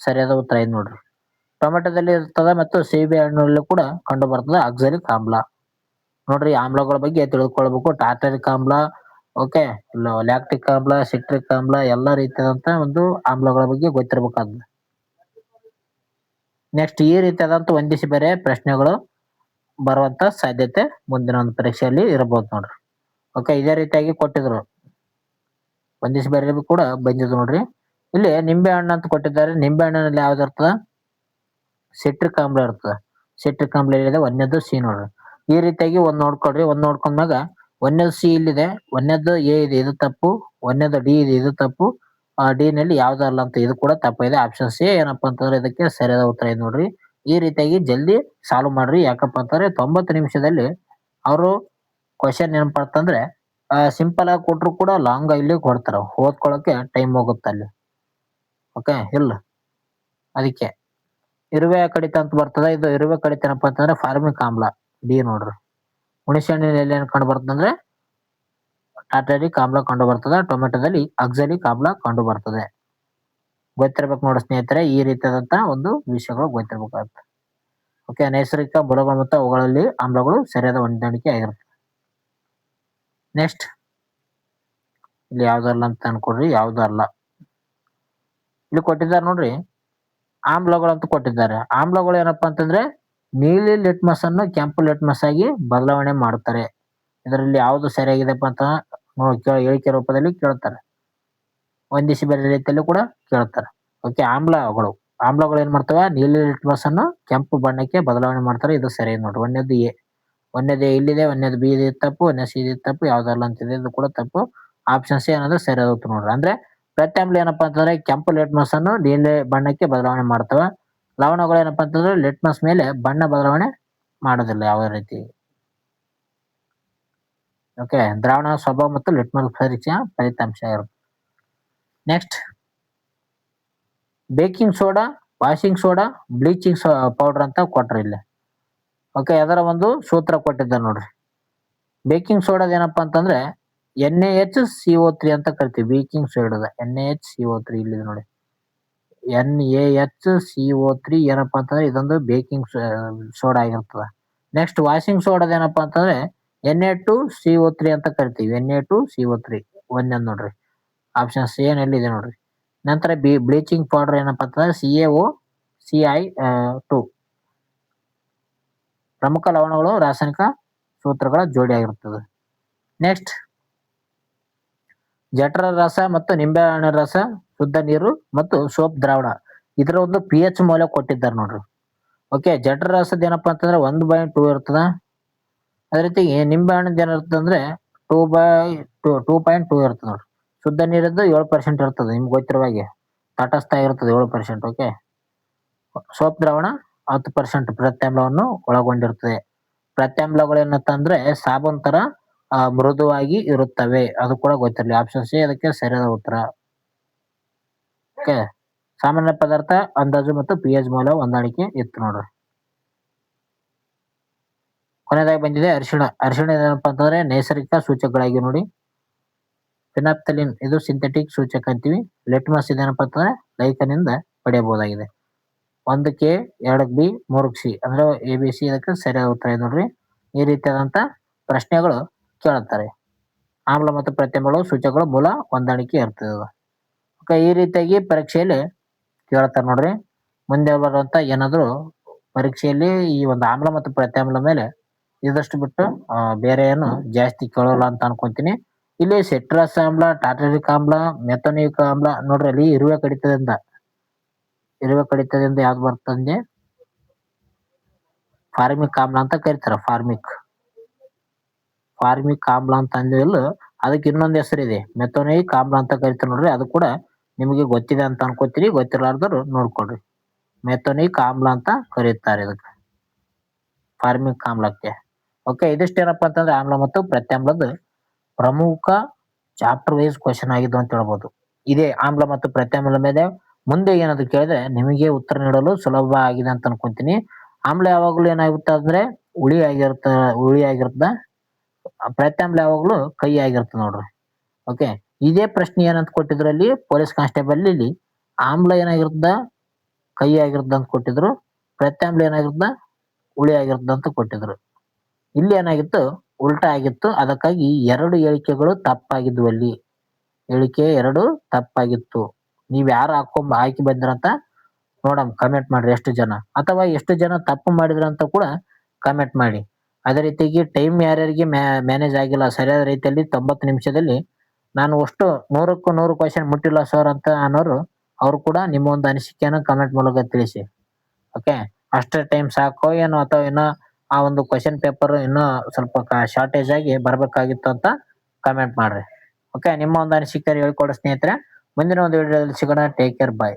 ಸರಿಯಾದ ಉತ್ತರ ಇದು ನೋಡ್ರಿ. ಟೊಮೆಟೊದಲ್ಲಿ ಇರ್ತದ ಮತ್ತು ಸೀಬೆ ಹಣ್ಣಲ್ಲಿ ಕೂಡ ಕಂಡು ಬರ್ತದೆ ಆಕ್ಸಾಲಿಕ್ ಆಮ್ಲ. ನೋಡ್ರಿ, ಆಮ್ಲಗಳ ಬಗ್ಗೆ ತಿಳಿದುಕೊಳ್ಬೇಕು. ಟಾಟಾರಿಕ್ ಆಮ್ಲ, ಓಕೆ, ಲ್ಯಾಕ್ಟಿಕ್ ಆಮ್ಲ, ಸಿಟ್ರಿಕ್ ಆಮ್ಲ, ಎಲ್ಲ ರೀತಿಯಾದಂತ ಒಂದು ಆಮ್ಲಗಳ ಬಗ್ಗೆ ಗೊತ್ತಿರಬೇಕಾಗ್ತದೆ. ನೆಕ್ಸ್ಟ್, ಈ ರೀತಿಯಾದಂತ ಹೊಂದಿಸಿ ಬೇರೆ ಪ್ರಶ್ನೆಗಳು ಬರುವಂತ ಸಾಧ್ಯತೆ ಮುಂದಿನ ಒಂದು ಪರೀಕ್ಷೆಯಲ್ಲಿ ಇರಬಹುದು ನೋಡ್ರಿ. ಓಕೆ, ಇದೇ ರೀತಿಯಾಗಿ ಕೊಟ್ಟಿದ್ರು, ಹೊಂದಿಸಿ ಬೇರೆ ಕೂಡ ಬಂದಿದ್ದು ನೋಡ್ರಿ. ಇಲ್ಲಿ ನಿಂಬೆ ಹಣ್ಣು ಅಂತ ಕೊಟ್ಟಿದ್ದಾರೆ. ನಿಂಬೆ ಹಣ್ಣಿನಲ್ಲಿ ಯಾವ್ದು ಇರ್ತದ? ಸಿಟ್ರಿಕ್ ಆಮ್ಲ ಇರ್ತದೆ. ಸಿಟ್ರಿಕ್ ಆಮ್ಲ ಇಲ್ಲಿದೆ, ಒಂದನೇದು ಸಿ ನೋಡ್ರಿ. ಈ ರೀತಿಯಾಗಿ ಒಂದ್ ನೋಡ್ಕೊಳ್ರಿ. ಒಂದ್ ನೋಡ್ಕೊಂಡಾಗ ಒಂದನೇದು ಸಿ ಇಲ್ಲಿದೆ, ಒಂದನೇದು ಎ ಇದೆ, ಇದು ತಪ್ಪು. ಒಂದನೇದು ಡಿ ಇದೆ, ಇದು ತಪ್ಪು. ಡಿ ನಲ್ಲಿ ಯಾವ್ದಲ್ಲ ಅಂತ ಇದು ಕೂಡ ತಪ್ಪಿದೆ. ಆಪ್ಷನ್ ಸಿ ಏನಪ್ಪಾ ಅಂತಂದ್ರೆ ಇದಕ್ಕೆ ಸರಿಯಾದ ಉತ್ತರ ಇದೆ ನೋಡ್ರಿ. ಈ ರೀತಿಯಾಗಿ ಜಲ್ದಿ ಸಾಲ್ವ್ ಮಾಡ್ರಿ. ಯಾಕಪ್ಪ ಅಂತಂದ್ರೆ 90 ನಿಮಿಷದಲ್ಲಿ ಅವರು ಕ್ವಶನ್ ಏನಪ್ಪಾ ಅಂತಂದ್ರೆ ಸಿಂಪಲ್ ಆಗಿ ಕೊಟ್ರು ಕೂಡ ಲಾಂಗ್ ಇಲ್ಲಿ ಕೊಡ್ತಾರ, ಓದ್ಕೊಳಕ್ಕೆ ಟೈಮ್ ಹೋಗುತ್ತೆ ಅಲ್ಲಿ. ಓಕೆ ಇಲ್ಲ ಅದಕ್ಕೆ ಇರುವೆ ಕಡಿತ ಅಂತ ಬರ್ತದೆ. ಇದು ಇರುವೆ ಕಡಿತ ಏನಪ್ಪಾ ಅಂತಂದ್ರೆ ಫಾರ್ಮಿಕ್ ಆಮ್ಲ, ಡಿ ನೋಡ್ರಿ. ಹುಣಸೆಹಣ್ಣಿನಲ್ಲಿ ಎಲ್ಲಿ ಏನ್ ಕಂಡು ಬರ್ತದಂದ್ರೆ ಟಾರ್ಟಾರಿಕ್ ಆಮ್ಲ ಕಂಡು ಬರ್ತದೆ, ಟೊಮೆಟೊದಲ್ಲಿ ಅಕ್ಸಾಲಿಕ್ ಆಮ್ಲ ಕಂಡು ಬರ್ತದೆ. ಗೊತ್ತಿರ್ಬೇಕು ನೋಡಿ ಸ್ನೇಹಿತರೆ, ಈ ರೀತಿಯಾದಂತಹ ಒಂದು ವಿಷಯಗಳು ಗೊತ್ತಿರ್ಬೇಕಾಗುತ್ತೆ. ಓಕೆ, ನೈಸರ್ಗಿಕ ಬುಡಗಳು ಮತ್ತು ಅವುಗಳಲ್ಲಿ ಆಮ್ಲಗಳು ಸರಿಯಾದ ಹೊಂದಾಣಿಕೆ ಆಗಿರುತ್ತೆ. ನೆಕ್ಸ್ಟ್ ಇಲ್ಲಿ ಯಾವ್ದಲ್ಲ ಅಂತ ಅನ್ಕೊಡ್ರಿ, ಯಾವ್ದು ಅಲ್ಲ. ಇಲ್ಲಿ ಕೊಟ್ಟಿದ್ದಾರೆ ನೋಡ್ರಿ, ಆಮ್ಲಗಳು ಅಂತ ಕೊಟ್ಟಿದ್ದಾರೆ. ಆಮ್ಲಗಳು ಏನಪ್ಪಾ ಅಂತಂದ್ರೆ ನೀಲಿ ಲಿಟ್ಮಸ್ ಅನ್ನು ಕೆಂಪು ಲಿಟ್ಮಸ್ ಆಗಿ ಬದಲಾವಣೆ ಮಾಡುತ್ತಾರೆ. ಇದರಲ್ಲಿ ಯಾವ್ದು ಸರಿಯಾಗಿದೆಪ್ಪ ಅಂತ ಹೇಳಿಕೆ ರೂಪದಲ್ಲಿ ಕೇಳ್ತಾರೆ, ಹೊಂದಿಸಿ ಬೇರೆ ರೀತಿಯಲ್ಲೂ ಕೂಡ ಕೇಳ್ತಾರೆ. ಓಕೆ, ಆಮ್ಲಗಳು ಏನ್ ಮಾಡ್ತವೆ, ನೀಲಿ ಲಿಟ್ಮಸ್ ಅನ್ನು ಕೆಂಪು ಬಣ್ಣಕ್ಕೆ ಬದಲಾವಣೆ ಮಾಡ್ತಾರೆ. ಇದು ಸರಿ ನೋಡ್ರಿ. ಒಂದೇದು ಇಲ್ಲಿದೆ, ಒಂದೇದು ಬಿ ಇದೆ ತಪ್ಪು, ಒಂದೇ ಸಿ ಇದೆ ತಪ್ಪು, ಯಾವ್ದಲ್ಲ ಅಂತಿದೆ ಇದು ಕೂಡ ತಪ್ಪು. ಆಪ್ಷನ್ ಸಿ ಅನ್ನೋದು ಸರಿ ಆಗುತ್ತೆ ನೋಡ್ರಿ. ಅಂದ್ರೆ ಪ್ರತ್ಯಾಮ್ಲ ಏನಪ್ಪಾ ಅಂತಂದ್ರೆ ಕೆಂಪು ಲಿಟ್ಮಸ್ ಅನ್ನು ನೀಲಿ ಬಣ್ಣಕ್ಕೆ ಬದಲಾವಣೆ ಮಾಡ್ತವೆ. ಲವಣಗಳು ಏನಪ್ಪಾ ಅಂತಂದ್ರೆ ಲಿಟ್ಮಸ್ ಮೇಲೆ ಬಣ್ಣ ಬದಲಾವಣೆ ಮಾಡೋದಿಲ್ಲ ಯಾವ ರೀತಿ. ಓಕೆ, ದ್ರಾವಣ ಸ್ವಭಾವ ಮತ್ತು ಲಿಟ್ಮಸ್ ಪರೀಕ್ಷೆಯ ಫಲಿತಾಂಶ ಇರುತ್ತೆ. Next, baking soda, washing soda, bleaching powder ಅಂತ ಕೊಟ್ರಿ ಇಲ್ಲಿ. ಓಕೆ, ಅದರ ಒಂದು ಸೂತ್ರ ಕೊಟ್ಟಿದ್ದಾರೆ ನೋಡ್ರಿ. ಬೇಕಿಂಗ್ ಸೋಡಾದ ಏನಪ್ಪಾ ಅಂತಂದ್ರೆ NaHCO3 ಅಂತ ಕರಿತೀವಿ. ಬೇಕಿಂಗ್ ಸೋಡಾದ NaHCO3 ಇಲ್ಲಿದೆ ನೋಡಿ. NaHCO3 ಏನಪ್ಪಾ ಅಂತಂದ್ರೆ ಇದೊಂದು ಬೇಕಿಂಗ್ ಸೋಡಾ ಆಗಿರ್ತದ. ನೆಕ್ಸ್ಟ್, ವಾಷಿಂಗ್ ಸೋಡಾದ ಏನಪ್ಪಾ ಅಂತಂದ್ರೆ Na2CO3 ಅಂತ ಕರಿತೀವಿ. Na2CO3 ಒಂದೇ ನೋಡ್ರಿ. ಆಪ್ಷನ್ ಸಿ ಎಲ್ಲಿದೆ ನೋಡ್ರಿ. ನಂತರ ಬ್ಲೀಚಿಂಗ್ ಪೌಡರ್ ಏನಪ್ಪಾ ಅಂತಂದ್ರೆ CaOCl2 ಪ್ರಮುಖ ಲವಣಗಳು ರಾಸಾಯನಿಕ ಸೂತ್ರಗಳ ಜೋಡಿ ಆಗಿರುತ್ತದೆ. ನೆಕ್ಸ್ಟ್, ಜಠರ ರಸ ಮತ್ತು ನಿಂಬೆಹಣ್ಣಿನ ರಸ, ಶುದ್ಧ ನೀರು ಮತ್ತು ಸೋಪ್ ದ್ರಾವಣ, ಇದರ ಒಂದು pH ಮೌಲ್ಯ ಕೊಟ್ಟಿದ್ದಾರೆ ನೋಡ್ರಿ. ಓಕೆ, ಜಠರ ರಸದ ಏನಪ್ಪಾ ಅಂತಂದ್ರೆ 1/2 ಇರ್ತದ. ಅದೇ ರೀತಿ ನಿಂಬೆ ಹಣ್ಣದ ಏನಿರ್ತದೆ ಅಂದ್ರೆ 2/2 ಇರ್ತದೆ ನೋಡ್ರಿ. ಶುದ್ಧ ನೀರದ್ದು 7% ಇರ್ತದೆ, ನಿಮ್ಗೆ ಗೊತ್ತಿರುವ ಹಾಗೆ ತಟಸ್ಥ ಇರ್ತದೆ 7%. ಓಕೆ, ಸೋಪ್ ದ್ರಾವಣ 10% ಪ್ರತ್ಯಾಮ್ಲವನ್ನು ಒಳಗೊಂಡಿರುತ್ತದೆ. ಪ್ರತ್ಯಾಮ್ಲಗಳು ಏನಂತಂದ್ರೆ ಸಾಬೂನ್ ತರ ಮೃದುವಾಗಿ ಇರುತ್ತವೆ, ಅದು ಕೂಡ ಗೊತ್ತಿರಲಿ. ಆಪ್ಷನ್ ಸಿ ಅದಕ್ಕೆ ಸರಿಯಾದ ಉತ್ತರ. ಓಕೆ, ಸಾಮಾನ್ಯ ಪದಾರ್ಥ ಅಂದಾಜು ಮತ್ತು pH ಮೌಲ್ಯ ಹೊಂದಾಣಿಕೆ ಇತ್ತು ನೋಡ್ರಿ. ಕೊನೆಯದಾಗಿ ಬಂದಿದೆ ಅರಿಶಿಣ ಏನಪ್ಪಾ ಅಂತಂದ್ರೆ ನೈಸರ್ಗಿಕ ಸೂಚಕಗಳಾಗಿ ನೋಡಿ. ಫಿನಾಪ್ತಲಿನ್ ಇದು ಸಿಂಥೆಟಿಕ್ ಸೂಚಕ ಅಂತೀವಿ. ಲಿಟ್ಮಸ್ ಇದೇನಪ್ಪಾ ಅಂತಂದ್ರೆ ಲೈಕನಿಂದ ಪಡೆಯಬಹುದಾಗಿದೆ. 1ಕ್ಕೆ 2ಕ್ಕೆ ಬಿ 3ಕ್ಕೆ ಸಿ ಅಂದ್ರೆ ABC ಇದಕ್ಕೆ ಸರಿಯಾದ ಉತ್ತರ ಇದೆ ನೋಡ್ರಿ. ಈ ರೀತಿಯಾದಂತ ಪ್ರಶ್ನೆಗಳು ಕೇಳುತ್ತಾರೆ. ಆಮ್ಲ ಮತ್ತು ಪ್ರತ್ಯಾಮ್ಲಗಳು ಸೂಚಕಗಳು ಮೂಲ ಹೊಂದಾಣಿಕೆ ಇರ್ತದೆ. ಓಕೆ, ಈ ರೀತಿಯಾಗಿ ಪರೀಕ್ಷೆಯಲ್ಲಿ ಕೇಳ್ತಾರೆ ನೋಡ್ರಿ. ಮುಂದೆ ಬರುವಂತ ಏನಾದ್ರು ಪರೀಕ್ಷೆಯಲ್ಲಿ ಈ ಒಂದು ಆಮ್ಲ ಮತ್ತು ಪ್ರತ್ಯಾಮ್ಲ ಮೇಲೆ ಇದಷ್ಟು ಬಿಟ್ಟು ಬೇರೆ ಏನು ಜಾಸ್ತಿ ಕೇಳೋಲ್ಲ ಅಂತ ಅನ್ಕೊಂತೀನಿ. ಇಲ್ಲಿ ಸಿಟ್ರಸ್ ಆಮ್ಲ, ಟಾರ್ಟಾರಿಕ್ ಆಮ್ಲ, ಮೆಥೋನಿಕ್ ಆಮ್ಲ ನೋಡ್ರಿ. ಅಲ್ಲಿ ಇರುವೆ ಕಡಿತದಿಂದ ಯಾವ್ದು ಬರ್ತಂದೆ ಫಾರ್ಮಿಕ್ ಆಮ್ಲ ಅಂತ ಕರಿತಾರ. ಫಾರ್ಮಿಕ್ ಆಮ್ಲ ಅಂತ ಅಂದಿಲ್ಲ, ಅದಕ್ಕೆ ಇನ್ನೊಂದು ಹೆಸರಿದೆ ಮೆಥೋನಿಕ್ ಆಮ್ಲ ಅಂತ ಕರಿತಾರ ನೋಡ್ರಿ. ಅದು ಕೂಡ ನಿಮಗೆ ಗೊತ್ತಿದೆ ಅಂತ ಅನ್ಕೋತೀರಿ, ಗೊತ್ತಿರಲಾರ್ದವ್ರು ನೋಡ್ಕೊಳ್ರಿ. ಮೆಥೋನಿಕ್ ಆಮ್ಲ ಅಂತ ಕರೀತಾರೆ ಇದಕ್ಕೆ, ಫಾರ್ಮಿಕ್ ಆಮ್ಲಕ್ಕೆ. ಓಕೆ, ಇದಿಷ್ಟೇನಪ್ಪಾ ಅಂತಂದ್ರೆ ಆಮ್ಲ ಮತ್ತು ಪ್ರತ್ಯಾಮ್ಲದ ಪ್ರಮುಖ ಚಾಪ್ಟರ್ ವೈಸ್ ಕ್ವಶನ್ ಆಗಿದ್ದು ಅಂತ ಹೇಳ್ಬೋದು. ಇದೇ ಆಮ್ಲ ಮತ್ತು ಪ್ರತ್ಯಾಮ್ಲ ಮೇಲೆ ಮುಂದೆ ಏನಾದ್ರು ಕೇಳಿದ್ರೆ ನಿಮಗೆ ಉತ್ತರ ನೀಡಲು ಸುಲಭ ಆಗಿದೆ ಅಂತ ಅನ್ಕೊಂತೀನಿ. ಆಮ್ಲ ಯಾವಾಗ್ಲೂ ಏನಾಗುತ್ತೆ ಅಂದ್ರೆ ಹುಳಿ ಆಗಿರುತ್ತ, ಪ್ರತ್ಯಾಮ್ಲ ಯಾವಾಗ್ಲೂ ಕೈ ಆಗಿರುತ್ತೆ ನೋಡ್ರಿ. ಓಕೆ, ಇದೇ ಪ್ರಶ್ನೆ ಏನಂತ ಕೊಟ್ಟಿದ್ರು ಅಲ್ಲಿ ಪೊಲೀಸ್ ಕಾನ್ಸ್ಟೇಬಲ್ ಇಲ್ಲಿ, ಆಮ್ಲ ಏನಾಗಿರುತ್ತ ಕೈ ಆಗಿರುತ್ತ ಅಂತ ಕೊಟ್ಟಿದ್ರು, ಪ್ರತ್ಯಾಮ್ಲ ಏನಾಗಿರುತ್ತ ಹುಳಿ ಆಗಿರುತ್ತ ಅಂತ ಕೊಟ್ಟಿದ್ರು. ಇಲ್ಲಿ ಏನಾಗಿತ್ತು ಉಲ್ಟಾ ಆಗಿತ್ತು. ಅದಕ್ಕಾಗಿ 2 ಹೇಳಿಕೆಗಳು ತಪ್ಪಾಗಿದ್ವು. ಅಲ್ಲಿ ಹೇಳಿಕೆ 2 ತಪ್ಪಾಗಿತ್ತು. ನೀವ್ ಯಾರು ಹಾಕಿ ಬಂದ್ರಂತ ನೋಡಮ್, ಕಮೆಂಟ್ ಮಾಡ್ರಿ ಎಷ್ಟು ಜನ, ಅಥವಾ ಎಷ್ಟು ಜನ ತಪ್ಪು ಮಾಡಿದ್ರ ಅಂತ ಕೂಡ ಕಮೆಂಟ್ ಮಾಡಿ. ಅದೇ ರೀತಿಯಾಗಿ ಟೈಮ್ ಯಾರ್ಯಾರಿಗೆ ಮ್ಯಾನೇಜ್ ಆಗಿಲ್ಲ ಸರಿಯಾದ ರೀತಿಯಲ್ಲಿ 90 ನಿಮಿಷದಲ್ಲಿ ನಾನು ಅಷ್ಟು 100ಕ್ಕೂ 100 ಕ್ವಶನ್ ಮುಟ್ಟಿಲ್ಲ ಸರ್ ಅಂತ ಅನ್ನೋರು ಅವ್ರು ಕೂಡ ನಿಮ್ಮ ಒಂದು ಅನಿಸಿಕೆಯನ್ನು ಕಮೆಂಟ್ ಮೂಲಕ ತಿಳಿಸಿ. ಓಕೆ, ಅಷ್ಟೇ ಟೈಮ್ ಸಾಕೋ ಏನೋ ಅಥವಾ ಏನೋ ಆ ಒಂದು ಕ್ವಶನ್ ಪೇಪರ್ ಇನ್ನೂ ಸ್ವಲ್ಪ ಶಾರ್ಟೇಜ್ ಆಗಿ ಬರ್ಬೇಕಾಗಿತ್ತು ಅಂತ ಕಮೆಂಟ್ ಮಾಡ್ರಿ. ಓಕೆ, ನಿಮ್ಮ ಒಂದು ಅನಿಸಿಕೆ ಹೇಳ್ಕೊಡೋ ಸ್ನೇಹಿತರೆ. ಮುಂದಿನ ಒಂದು ವಿಡಿಯೋದಲ್ಲಿ ಸಿಗೋಣ. ಟೇಕ್ ಕೇರ್, ಬಾಯ್.